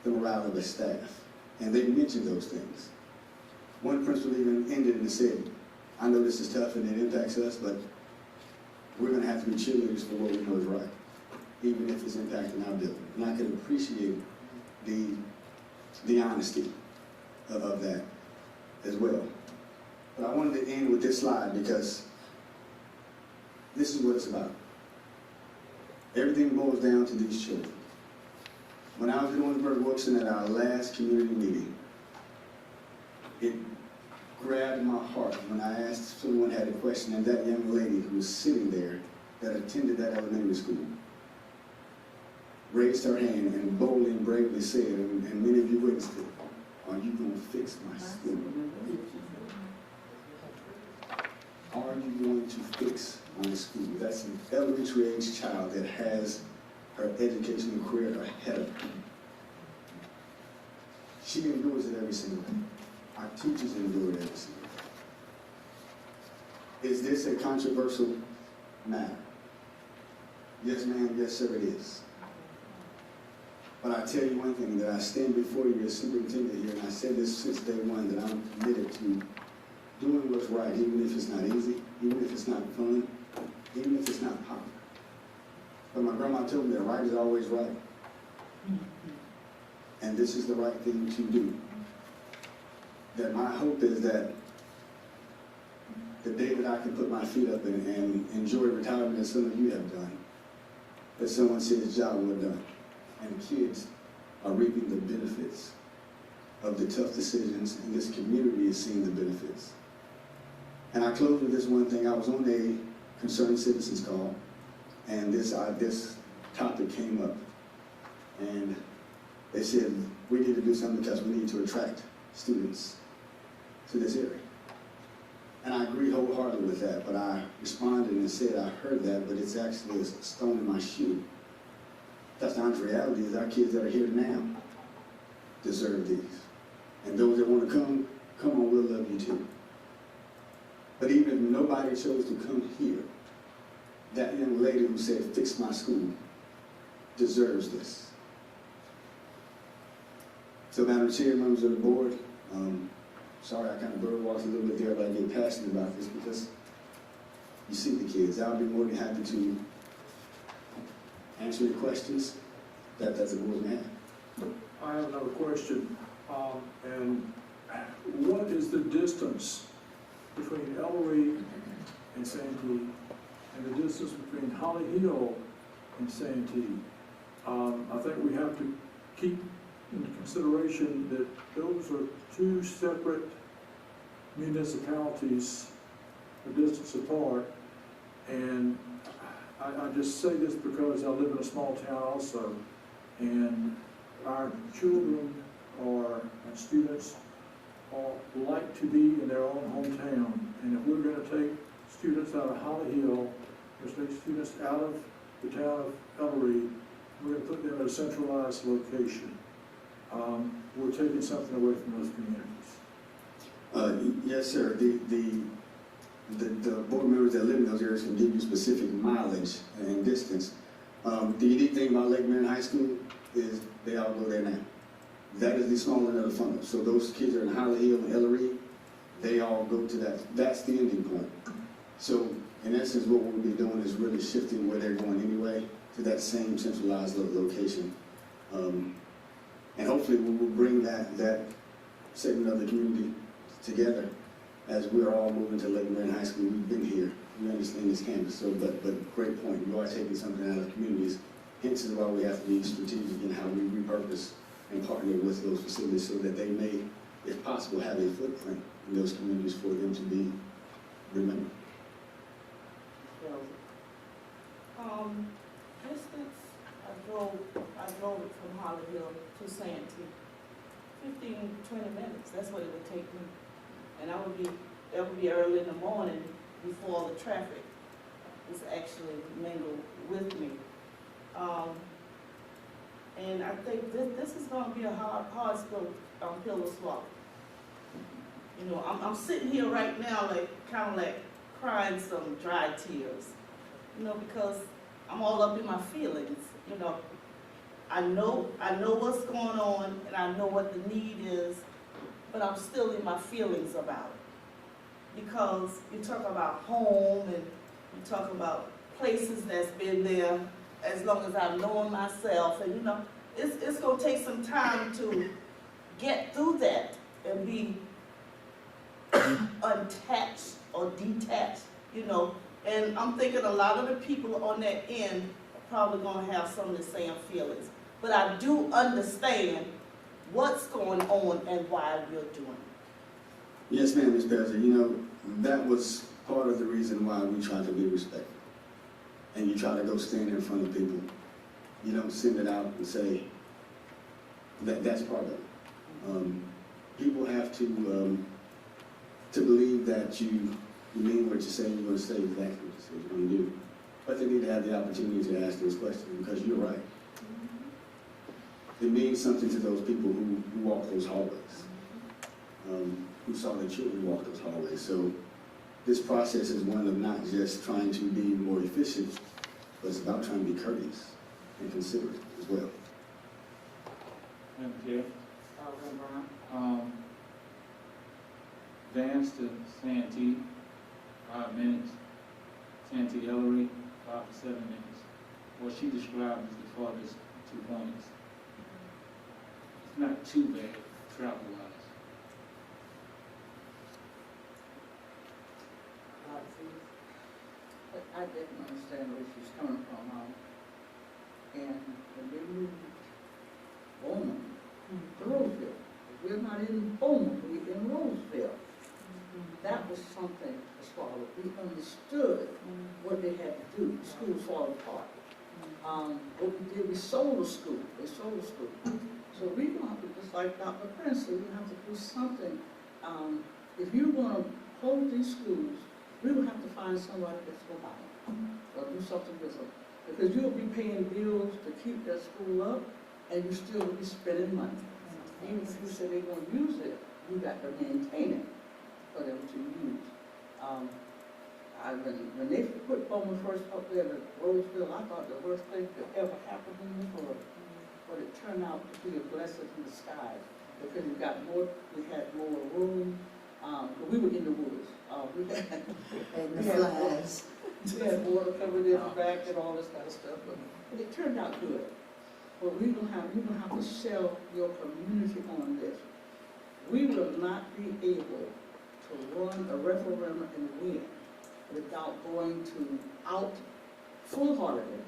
the morale of the staff. And they mentioned those things. One principal even ended and said, I know this is tough and it impacts us, but we're going to have to be cheerleaders for what we know is right, even if it's impacting our building. And I can appreciate the honesty of that as well. But I wanted to end with this slide because this is what it's about. Everything boils down to these children. When I was at Orangeburg Wilson at our last community meeting, it grabbed my heart when I asked if someone had a question, and that young lady who was sitting there that attended that elementary school raised her hand and boldly and bravely said, and many of you witnessed it, are you going to fix my school? Are you going to fix my school? That's an elementary age child that has her educational career ahead of her. She endures it every single day. Our teachers endure it every single day. Is this a controversial matter? Yes, ma'am, yes, sir, it is. But I tell you one thing, that I stand before you as superintendent here, and I said this since day one, that I'm committed to doing what's right, even if it's not easy, even if it's not fun, even if it's not popular. But my grandma told me that right is always right. And this is the right thing to do. That my hope is that the day that I can put my feet up and enjoy retirement as some of you have done, that someone says job well done. And kids are reaping the benefits of the tough decisions, and this community is seeing the benefits. And I close with this one thing. I was on a concerned citizens call, and this topic came up. And they said, we need to do something because we need to attract students to this area. And I agree wholeheartedly with that, but I responded and said, I heard that, but it's actually a stone in my shoe. That's not the reality. Is our kids that are here now deserve these. And those that want to come on, we'll love you too. But even if nobody chose to come here, that young lady who said, fix my school, deserves this. So, Madam Chair, members of the board, sorry I kind of birdwalked a little bit there, but I get passionate about this because you see the kids. I'll be more than happy to answer your questions that the board may have. I have another question. And what is the distance between Ellery and Santee, and the distance between Holly Hill and Santee? I think we have to keep into consideration that those are two separate municipalities a distance apart. And I just say this because I live in a small town also, and our children and students like to be in their own hometown. And if we're going to take students out of Holly Hill, or take students out of the town of Ellery, we're going to put them at a centralized location. We're taking something away from those communities. Yes, sir. The board members that live in those areas can give you specific mileage and distance. The unique thing about Lake Marion High School is they all go there now. That is the small end of the funnel. So those kids are in Holly Hill and Ellery, they all go to that. That's the ending point. So in essence, what we'll be doing is really shifting where they're going anyway to that same centralized location. And hopefully we will bring that segment of the community together as we're all moving to Lake Marion High School. We've been here. We understand this campus. So, but great point. You are taking something out of the communities. Hence is why we have to be strategic in how we repurpose and partner with those facilities so that they may, if possible, have a footprint in those communities for them to be remembered. Distance, I drove it from Holly Hill to Santee. 15-20 minutes, that's what it would take me. And that would be early in the morning before the traffic is actually mingled with me. And I think this is going to be a hard pill to swallow. You know, I'm sitting here right now, kind of crying some dry tears. You know, because I'm all up in my feelings. You know, I know what's going on, and I know what the need is, but I'm still in my feelings about it. Because you talk about home, and you talk about places that's been there as long as I've known myself, and you know, it's going to take some time to get through that and be unattached or detached, you know. And I'm thinking a lot of the people on that end are probably going to have some of the same feelings. But I do understand what's going on and why we're doing it. Yes, ma'am, Ms. Bezer. You know, that was part of the reason why we try to be respectful. And you try to go stand in front of people. You don't send it out and say, that's part of it. People have to believe that you mean what you say, you're going to say exactly what you say you're going to do. But they need to have the opportunity to ask those questions because you're right. It means something to those people who walk those hallways, who saw their children walk those hallways. So this process is one of not just trying to be more efficient, but it's about trying to be courteous and considerate as well. Madam Chair. Vance to Santee, 5 minutes. Santee Ellery, 5 to 7 minutes. What she described as the farthest 2 points. It's not too bad travel-wise. I didn't understand where she's coming from. And when they moved Bowman to Roseville, we're not in Bowman, we're in Roseville. That was something to swallow. We understood what they had to do. The school fall apart. What we did, we sold the school. They sold the school. So we're going to have to, just like Dr. Prince said, we have to do something. If you're going to close these schools, we will have to find somebody that's going to buy them or do something with them. Because you'll be paying bills to keep that school up, and you still will be spending money. Even if you say they're going to use it, you got to maintain it for them to use. When they put Bowman first up there at Roseville, I thought the worst thing that ever happened in the world. But it turned out to be a blessing in disguise because we had more room. But we were in the woods. We had water covered in the back and all this kind of stuff. But it turned out good. But you're gonna have to sell your community on this. We will not be able to run a referendum and win without going out full-heartedly,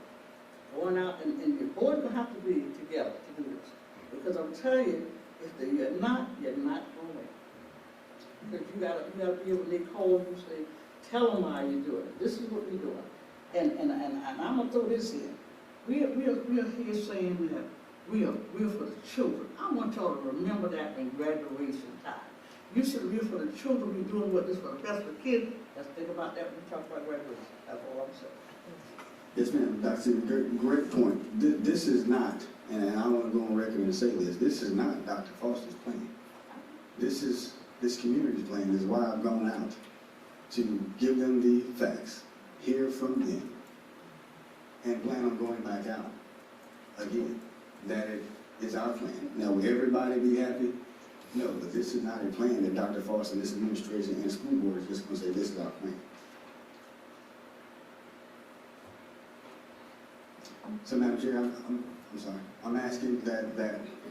going out, and your board gonna have to be together to do this. Because I'm telling you, if you're not going to win. Because you gotta be able to make calls and say, tell them how you're doing it. This is what we're doing. And I'm gonna throw this in. We are here saying that we're for the children. I want y'all to remember that in graduation time. You said we're for the children, we're doing what is for the best of the kids. Let's think about that when we talk about graduation. That's all I'm saying. Yes, ma'am. Dr. Great point. This is not, and I want to go on record and say this is not Dr. Foster's plan. This is this community's plan. This is why I've gone out to give them the facts, hear from them, and plan on going back out again. That it is our plan. Now, will everybody be happy? No, but this is not a plan that Dr. Foster and this administration and school board is just going to say this is our plan. So, Madam Chair, I'm sorry. I'm asking that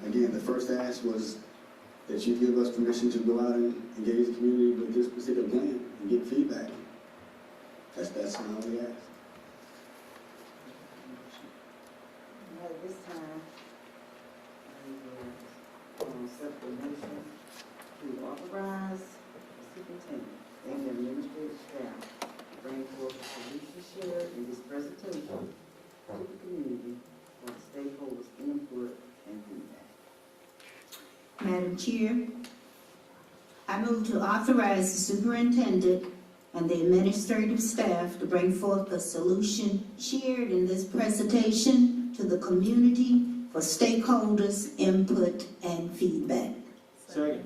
again, the first ask was that you give us permission to go out and engage the community with this particular plan and get feedback. That's my only ask. At this time, I will accept the motion to authorize the superintendent and the administrative staff to bring forth the solution shared in this presentation to the community for the stakeholders' input and feedback. Madam Chair, I move to authorize the superintendent and the administrative staff to bring forth the solution shared in this presentation to the community for stakeholders' input and feedback. Second.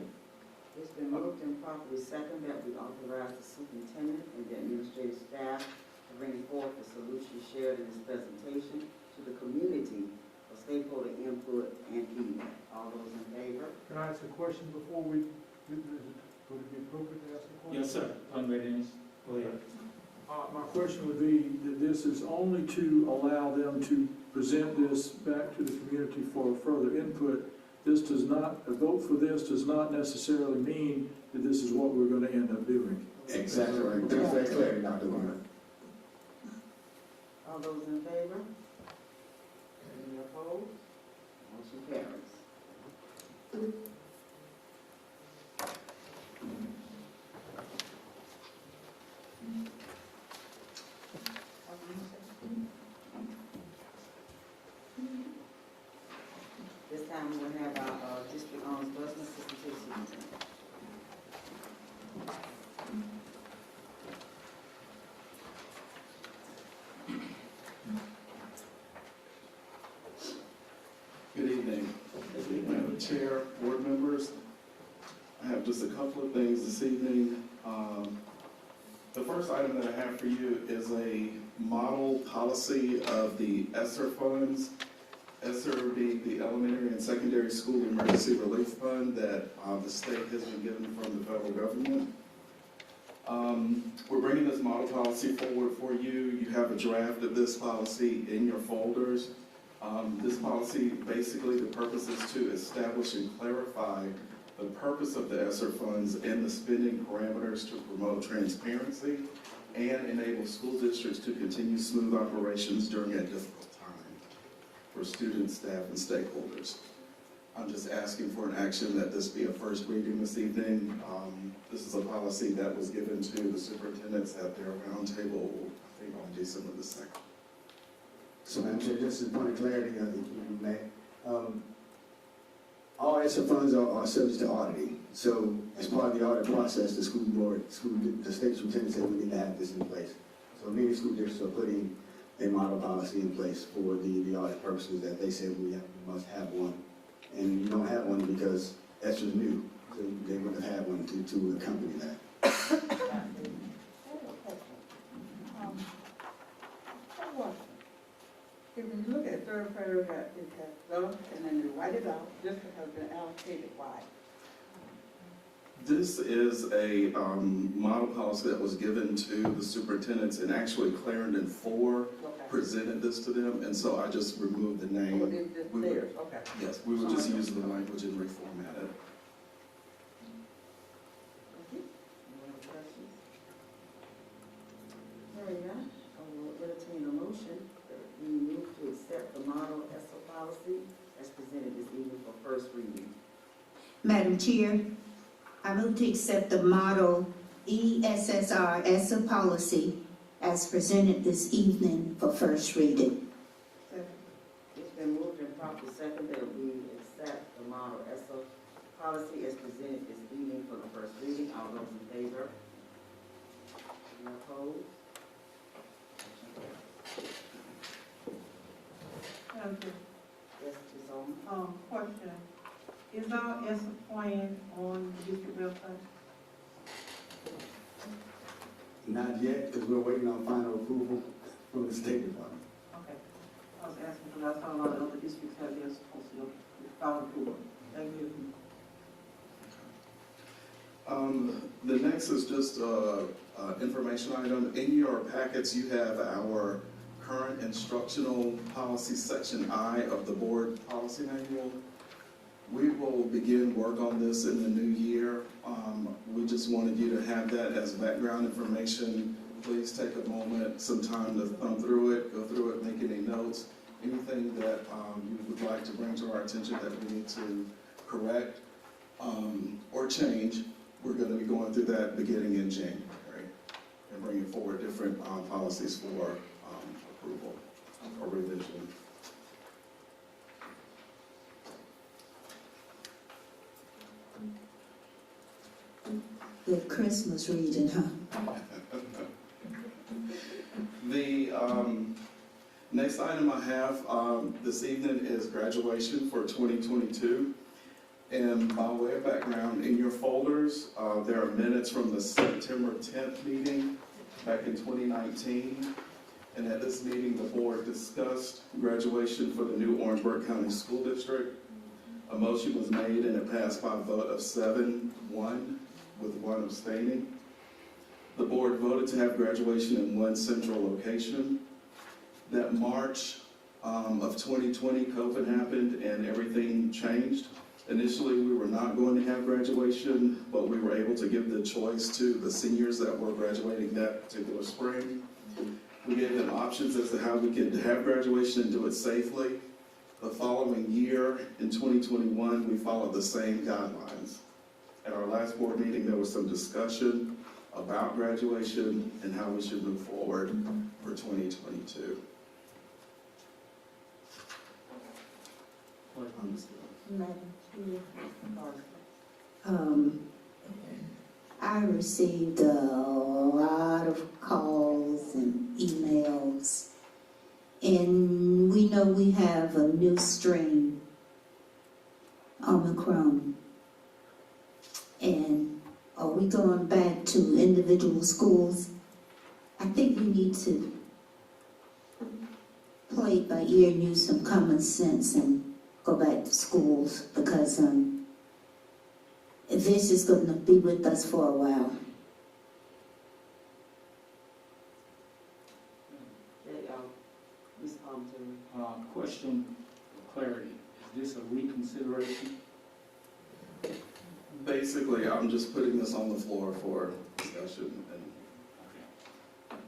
It's been moved and properly second that we authorize the superintendent and the administrative staff to bring forth the solution shared in this presentation to the community for stakeholder input and feedback. All those in favor? Can I ask a question before we, would it be appropriate to ask a question? Yes, sir. Unreadiness. Go ahead. My question would be that this is only to allow them to present this back to the community for further input. This does not, a vote for this does not necessarily mean that this is what we're going to end up doing. Exactly right. Thanks for that clarity, Dr. Warner. All those in favor? Any opposed? Motion carries. This time we'll have our district honors busing assistant to the superintendent. Good evening. Madam Chair, board members. I have just a couple of things this evening. The first item that I have for you is a model policy of the ESSER funds. ESSER being the Elementary and Secondary School Emergency Relief Fund that the state has been given from the federal government. We're bringing this model policy forward for you. You have a draft of this policy in your folders. This policy, basically, the purpose is to establish and clarify the purpose of the ESSER funds and the spending parameters to promote transparency and enable school districts to continue smooth operations during a difficult for students, staff, and stakeholders. I'm just asking for an action that this be a first reading this evening. This is a policy that was given to the superintendents at their roundtable, I think on December the 2nd. So, Madam Chair, just as a point of clarity, I think you may, all ESSER funds are subject to auditing. So, as part of the audit process, the school board, the state superintendent said we need to have this in place. So many school districts are putting a model policy in place for the audit purposes that they said we must have one. And you don't have one because ESSER's new, so they wouldn't have had one to accompany that. If you look at third paragraph, it has the, and then you write it out, this has been allocated, why? This is a model policy that was given to the superintendents, and actually Clarendon 4 presented this to them, and so I just removed the name. Oh, it's just theirs, okay. Yes, we would just use the language and reformat it. Any other questions? Hearing none, I will entertain a motion that we move to accept the model ESSER policy as presented this evening for first reading. Madam Chair, I move to accept the model ESSR ESSER policy as presented this evening for first reading. It's been moved and properly seconded that we accept the model ESSER policy as presented this evening for the first reading. All those in favor? Any opposed? Yes, Ms. Owen? Question, is our ESSER plan on the district website? Not yet, because we're waiting on final approval from the State Department. Okay, I was asking because I saw a lot of other districts have theirs posted without approval. Thank you. The next is just information item. In your packets, you have our current instructional policy section I of the board policy manual. We will begin work on this in the new year. We just wanted you to have that as background information. Please take a moment, some time to thumb through it, go through it, make any notes. Anything that you would like to bring to our attention that we need to correct or change, we're going to be going through that beginning in January and bringing forward different policies for approval or revision. Good Christmas reading, huh? The next item I have this evening is graduation for 2022. And by way of background, in your folders, there are minutes from the September 10th meeting back in 2019. And at this meeting, the board discussed graduation for the new Orangeburg County School District. A motion was made and it passed by a vote of 7-1 with 1 abstaining. The board voted to have graduation in one central location. That March of 2020, COVID happened and everything changed. Initially, we were not going to have graduation, but we were able to give the choice to the seniors that were graduating that particular spring. We gave them options as to how we could have graduation and do it safely. The following year, in 2021, we followed the same guidelines. At our last board meeting, there was some discussion about graduation and how we should move forward for 2022. I received a lot of calls and emails, and we know we have a new strain, Omicron. And are we going back to individual schools? I think we need to play it by ear and use some common sense and go back to schools, because this is going to be with us for a while. Question for clarity. Is this a reconsideration? Basically, I'm just putting this on the floor for discussion.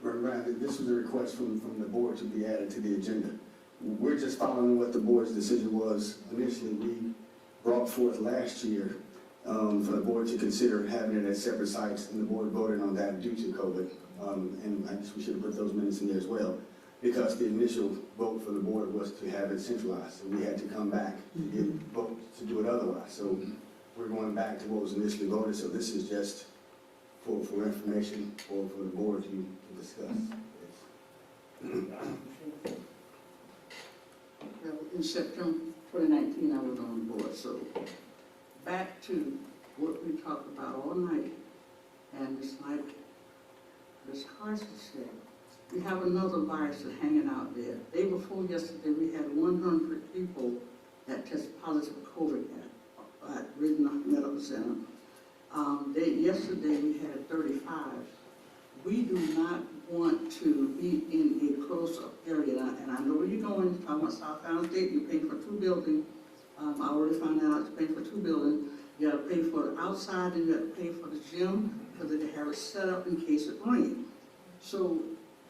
Right, this was a request from the board to be added to the agenda. we're just following what the board's decision was. Initially, we brought forth last year for the board to consider having it at separate sites, and the board voted on that due to COVID. And I guess we should have put those minutes in there as well, because the initial vote for the board was to have it centralized, and we had to come back to get votes to do it otherwise. So we're going back to what was initially voted, so this is just for information or for the board to discuss. Well, in September 2019, I was on the board, so back to what we talked about all night, and it's like Ms. Carson said, we have another virus hanging out there. Day before yesterday, we had 100 people that tested positive for COVID at Ridden Medical Center. Yesterday, we had 35. We do not want to be in a close-up area, and I know where you're going. I want South Carolina State, you're paying for 2 buildings. I already found out you're paying for 2 buildings. You gotta pay for the outside, and you gotta pay for the gym, because they have it set up in case it rains. So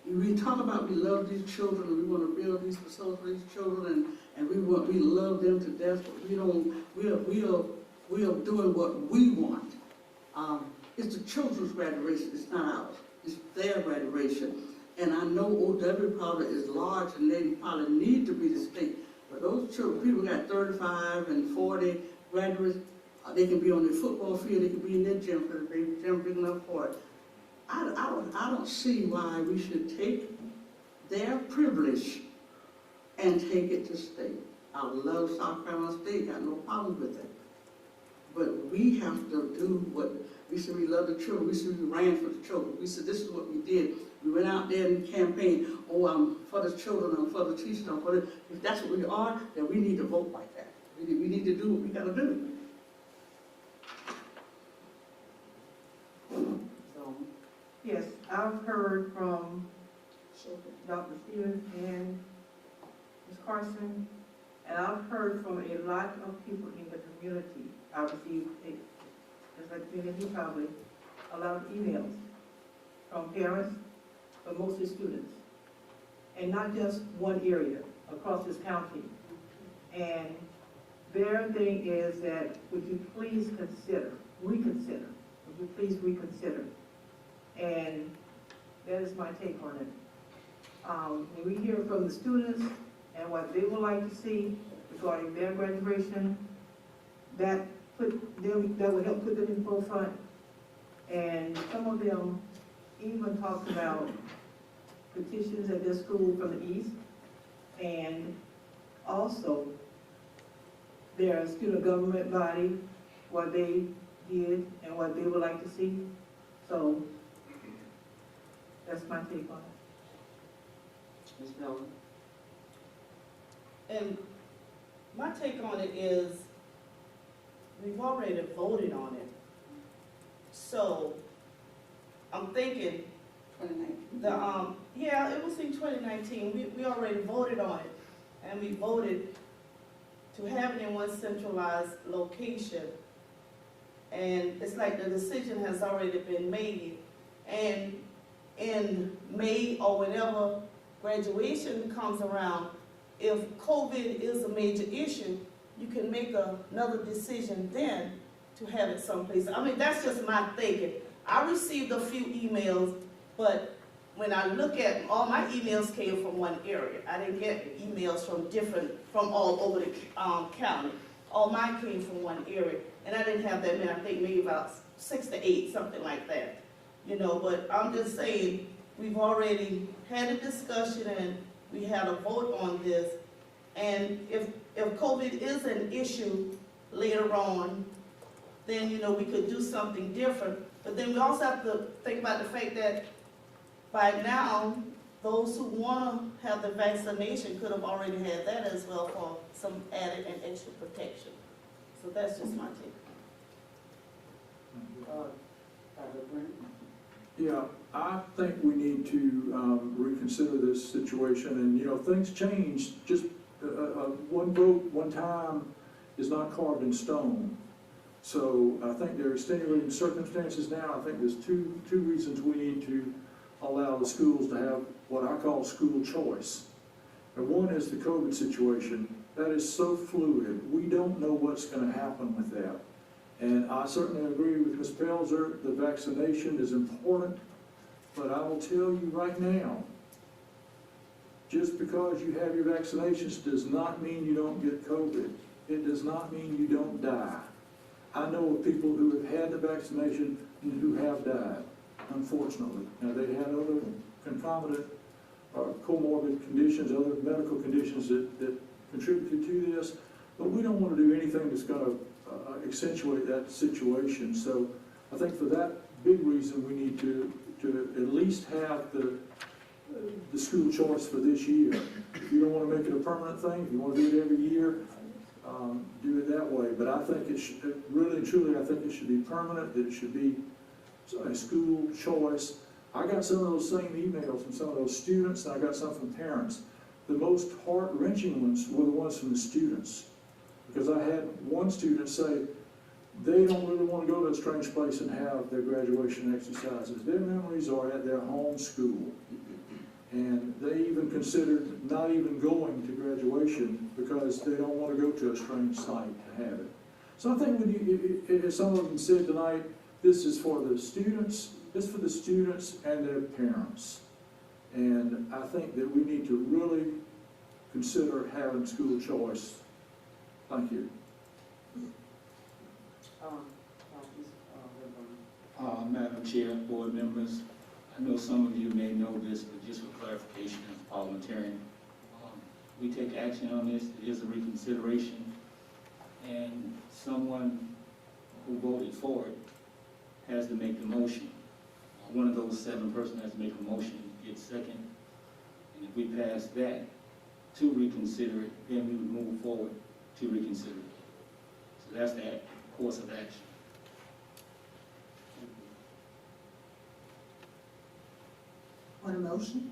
we talk about we love these children, and we want to build these facilities for these children, and we love them to death, but we are doing what we want. It's the children's graduation, it's not ours. It's their graduation. And I know OW probably is large, and they probably need to be the state. But those children, people got 35 and 40 graduates, they can be on their football field, they can be in their gym, because the gym big enough for it. I don't see why we should take their privilege and take it to state. I love South Carolina State, got no problem with it. But we have to do what, we said we love the children, we said we ran for the children, we said this is what we did. We went out there and campaigned, oh, I'm for the children, I'm for the teachers, I'm for the, if that's what we are, then we need to vote like that. We need to do what we gotta do. So, yes, I've heard from Dr. Stevens and Ms. Carson, and I've heard from a lot of people in the community. I received, just like many of you probably, a lot of emails from parents, but mostly students. And not just one area, across this county. And their thing is that, would you please reconsider, would you please reconsider? And that is my take on it. When we hear from the students and what they would like to see regarding their graduation, that would help put them in the forefront. And some of them even talked about petitions at their school from the east, and also their student government body, what they did and what they would like to see. So that's my take on it. Ms. Miller? And my take on it is, we've already voted on it. So I'm thinking, 2019. yeah, it was in 2019. We already voted on it, and we voted to have it in one centralized location. And it's like the decision has already been made. And in May or whenever graduation comes around, if COVID is a major issue, you can make another decision then to have it someplace. I mean, that's just my thinking. I received a few emails, but when I look at, all my emails came from one area. I didn't get emails from all over the county. All mine came from one area. And I didn't have that many, I think maybe about 6 to 8, something like that. You know, but I'm just saying, we've already had a discussion and we had a vote on this. And if COVID is an issue later on, then, you know, we could do something different. But then we also have to think about the fact that by now, those who want to have the vaccination could have already had that as well for some added and extra protection. So that's just my take. Dr. Brent? Yeah, I think we need to reconsider this situation, and, you know, things change. Just one vote, one time is not carved in stone. So I think there are extenuating circumstances now. I think there's two reasons we need to allow the schools to have what I call school choice. And one is the COVID situation. That is so fluid. We don't know what's going to happen with that. And I certainly agree with Ms. Pelzer, the vaccination is important, but I will tell you right now, just because you have your vaccinations does not mean you don't get COVID. It does not mean you don't die. I know of people who have had the vaccination and who have died, unfortunately. Now, they had other concomitant or comorbid conditions, other medical conditions that contributed to this, but we don't want to do anything that's going to accentuate that situation. So I think for that big reason, we need to at least have the school choice for this year. If you don't want to make it a permanent thing, if you want to do it every year, do it that way. But I think it should, really and truly, I think it should be permanent, that it should be a school choice. I got some of those same emails from some of those students, and I got some from parents. The most heart-wrenching ones were the ones from the students. Because I had one student say they don't really want to go to a strange place and have their graduation exercises. Their memories are at their home school. And they even considered not even going to graduation because they don't want to go to a strange site to have it. So I think when you, as some of them said tonight, this is for the students, this is for the students and their parents. And I think that we need to really consider having school choice. Thank you. Madam Chair, board members, I know some of you may know this, but just for clarification as a parliamentarian, we take action on this. It is a reconsideration, and someone who voted for it has to make the motion. One of those 7 persons has to make a motion, get second, and if we pass that to reconsider it, then we would move forward to reconsider it. So that's the course of action. On a motion?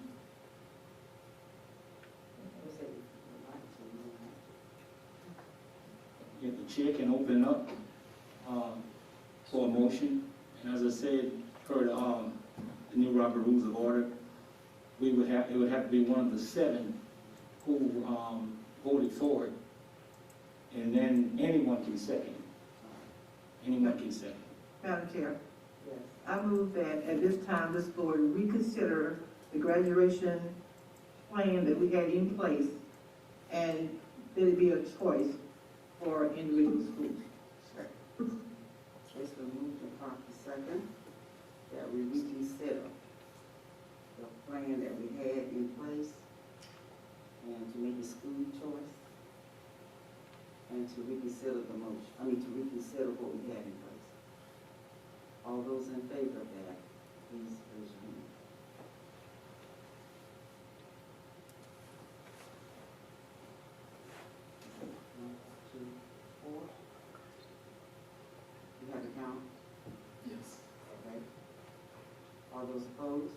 Yeah, the chair can open up for a motion, and as I said, per the new Robert Rules of Order, it would have to be one of the 7 who voted for it, and then anyone can second. Anyone can second. Madam Chair, Yes. I move that at this time, this board reconsider the graduation plan that we had in place, and that it be a choice for individual schools. It's been moved and properly second that we reconsider the plan that we had in place and to make a school choice and to reconsider the motion, to reconsider what we had in place. All those in favor of that, please raise your hand. One, two, four. You have to count? Yes. Okay. All those opposed?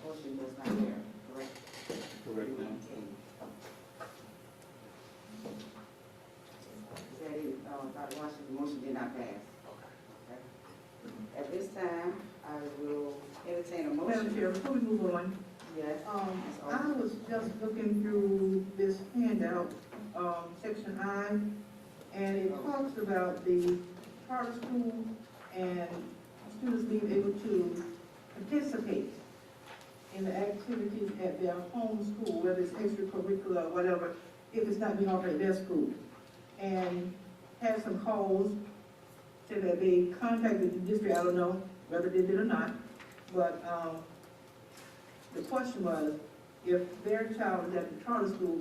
Motion does not carry, correct? Correct, ma'am. Is that it, Dr. Washington, the motion did not pass? Okay. At this time, I will entertain a motion. Madam Chair, before we move on, Yes. I was just looking through this handout, section I, and it talks about the charter school and students being able to participate in the activities at their home school, whether it's extracurricular or whatever, if it's not being offered at their school. And had some calls, said that they contacted the district, I don't know whether they did or not, but, the question was, if their child is at the charter school,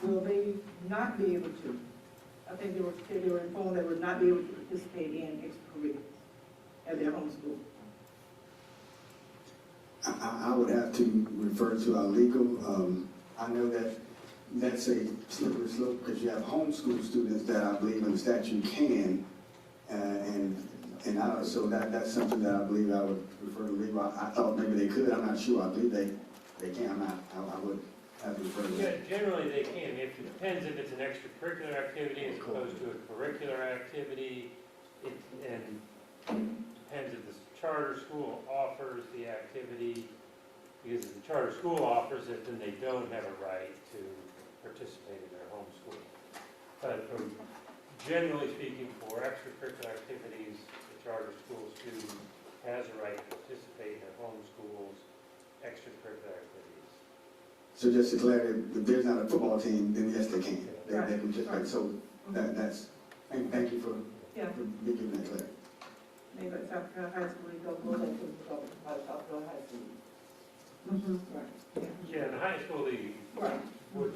will they not be able to? I think they were informed they would not be able to participate in extracurriculars at their home school. I would have to refer to our legal. I know that that's a slippery slope because you have homeschool students that I believe in the statute can, so that's something that I believe I would refer to legal. I thought maybe they could. I'm not sure. I believe they can. I would have to refer to Yeah, that. generally they can. It depends if it's an extracurricular activity as opposed to a curricular activity. And depends if the charter school offers the activity. Because if the charter school offers it, then they don't have a right to participate in their home school. But generally speaking, for extracurricular activities, the charter school student has a right to participate in their home school's extracurricular activities. So just to clarify, if there's not a football team, then yes, they can. They Right. can participate. So that's, thank you for Yeah. giving that clarity. Maybe at South Carolina High School, you don't go there to South Carolina High School. Right. Yeah, in high school, they Right. would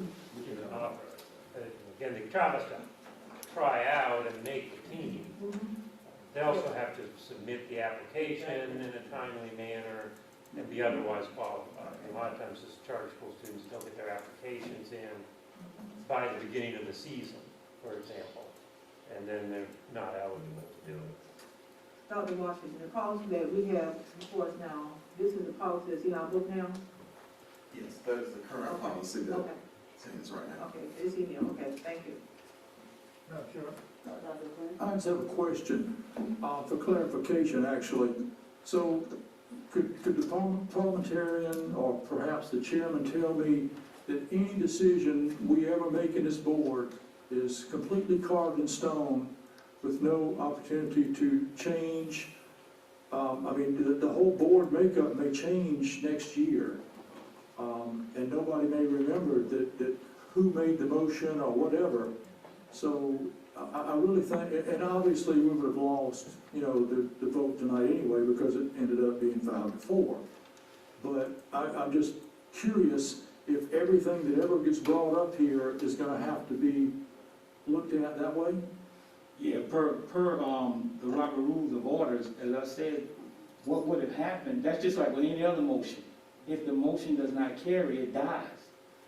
offer it. Again, the child has to try out and make the team. They also have to submit the application in a timely manner and be otherwise qualified. A lot of times, this charter school students don't get their applications in by the beginning of the season, for example, and then they're not eligible to do it. Dr. Washington, the policy that we have before us now, this is the policy that's in our book now? Yes, that is the current Okay. policy that Okay, stands right now. okay, it's in here, okay, thank you. Dr. Quinn? I just have a question, for clarification, actually. So, could the parliamentarian or perhaps the chairman tell me that any decision we ever make in this board is completely carved in stone with no opportunity to change? I mean, the whole board makeup may change next year, and nobody may remember that who made the motion or whatever. So I really think, and obviously we would have lost, the vote tonight anyway because it ended up being 5-4. But I'm just curious if everything that ever gets brought up here is gonna have to be looked at that way? Yeah, per the Robert Rules of Orders, as I said, what would have happened, that's just like with any other motion. If the motion does not carry, it dies.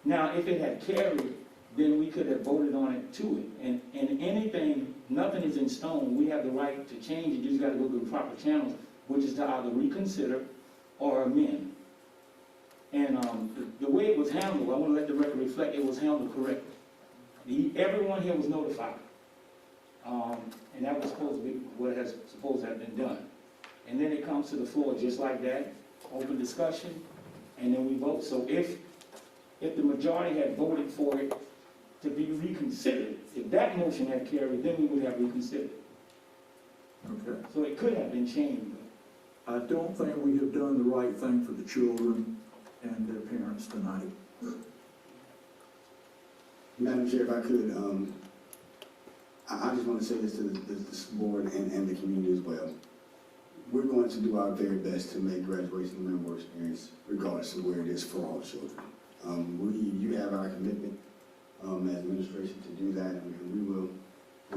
Now, if it had carried, then we could have voted on it to it. And anything, nothing is in stone. We have the right to change it. You just got to go through the proper channels, which is to either reconsider or amend. And the way it was handled, I want to let the record reflect, it was handled correctly. Everyone here was notified. And that was supposed to be what has supposed to have been done. And then it comes to the floor just like that, open discussion, and then we vote. So if the majority had voted for it to be reconsidered, if that motion had carried, then we would have reconsidered. Okay. So it could have been changed. I don't think we have done the right thing for the children and their parents tonight. Madam Chair, if I could, I just want to say this to this board and the community as well. We're going to do our very best to make graduation a memorable experience, regardless of where it is for all children. You have our commitment as administration to do that, and we will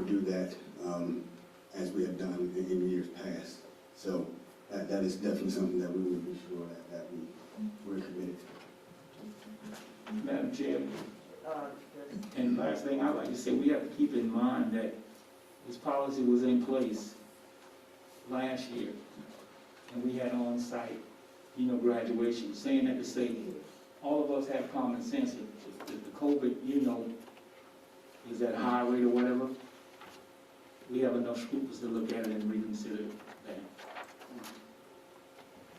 do that as we have done in years past. So that is definitely something that we will be sure that we're committed to. Madam Chair, and last thing I'd like to say, we have to keep in mind that this policy was in place last year, and we had on-site, graduation. Saying that to say, all of us have common sense. If the COVID, is at a high rate or whatever, we have enough scruples to look at it and reconsider that.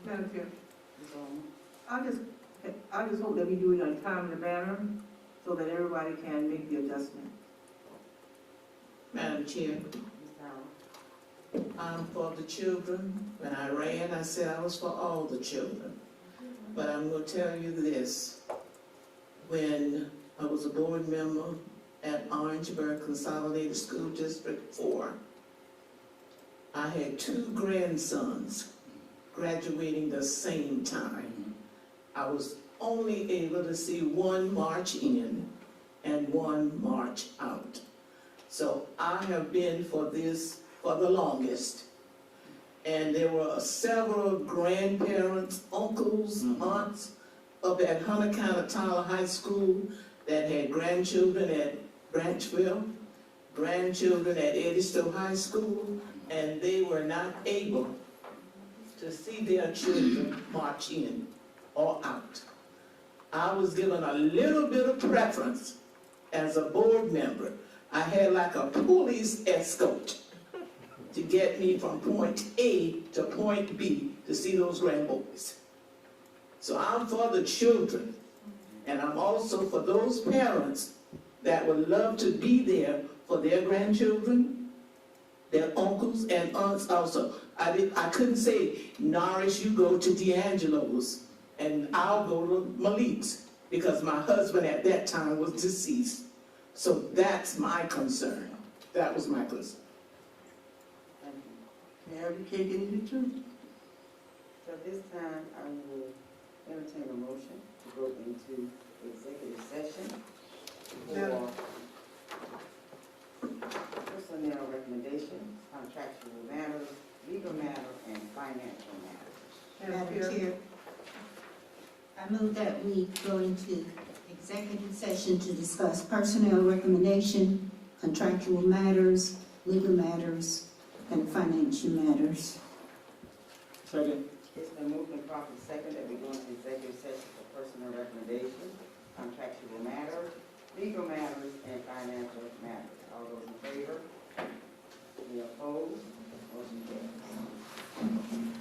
Madam Chair, I just hope that we do it in a timely manner so that everybody can make the adjustment. Madam Chair, I'm for the children. When I ran, I said I was for all the children. But I'm going to tell you this. When I was a board member at Orangeburg Consolidated School District 4, I had 2 grandsons graduating the same time. I was only able to see one march in and one march out. So I have been for this for the longest. And there were several grandparents, uncles, aunts up at Hunter County Tyler High School that had grandchildren at Branchville, grandchildren at Eddystone High School, and they were not able to see their children march in or out. I was given a little bit of preference as a board member. I had like a police escort to get me from point A to point B to see those grandboys. So I'm for the children, and I'm also for those parents that would love to be there for their grandchildren, their uncles and aunts also. I couldn't say, Norris, you go to D'Angelo's, and I'll go to Malik's, because my husband at that time was deceased. So that's my concern. That was my concern. Carol, you can't get any truth. So this time, I will entertain a motion to go into executive session for personnel recommendations, contractual matters, legal matters, and financial matters. Madam Chair, I move that we go into executive session to discuss personnel recommendation, contractual matters, legal matters, and financial matters. Second. It's been moved and properly second that we go into executive session for personnel recommendations, contractual matters, legal matters, and financial matters. All those in favor? Any opposed? Motion carries.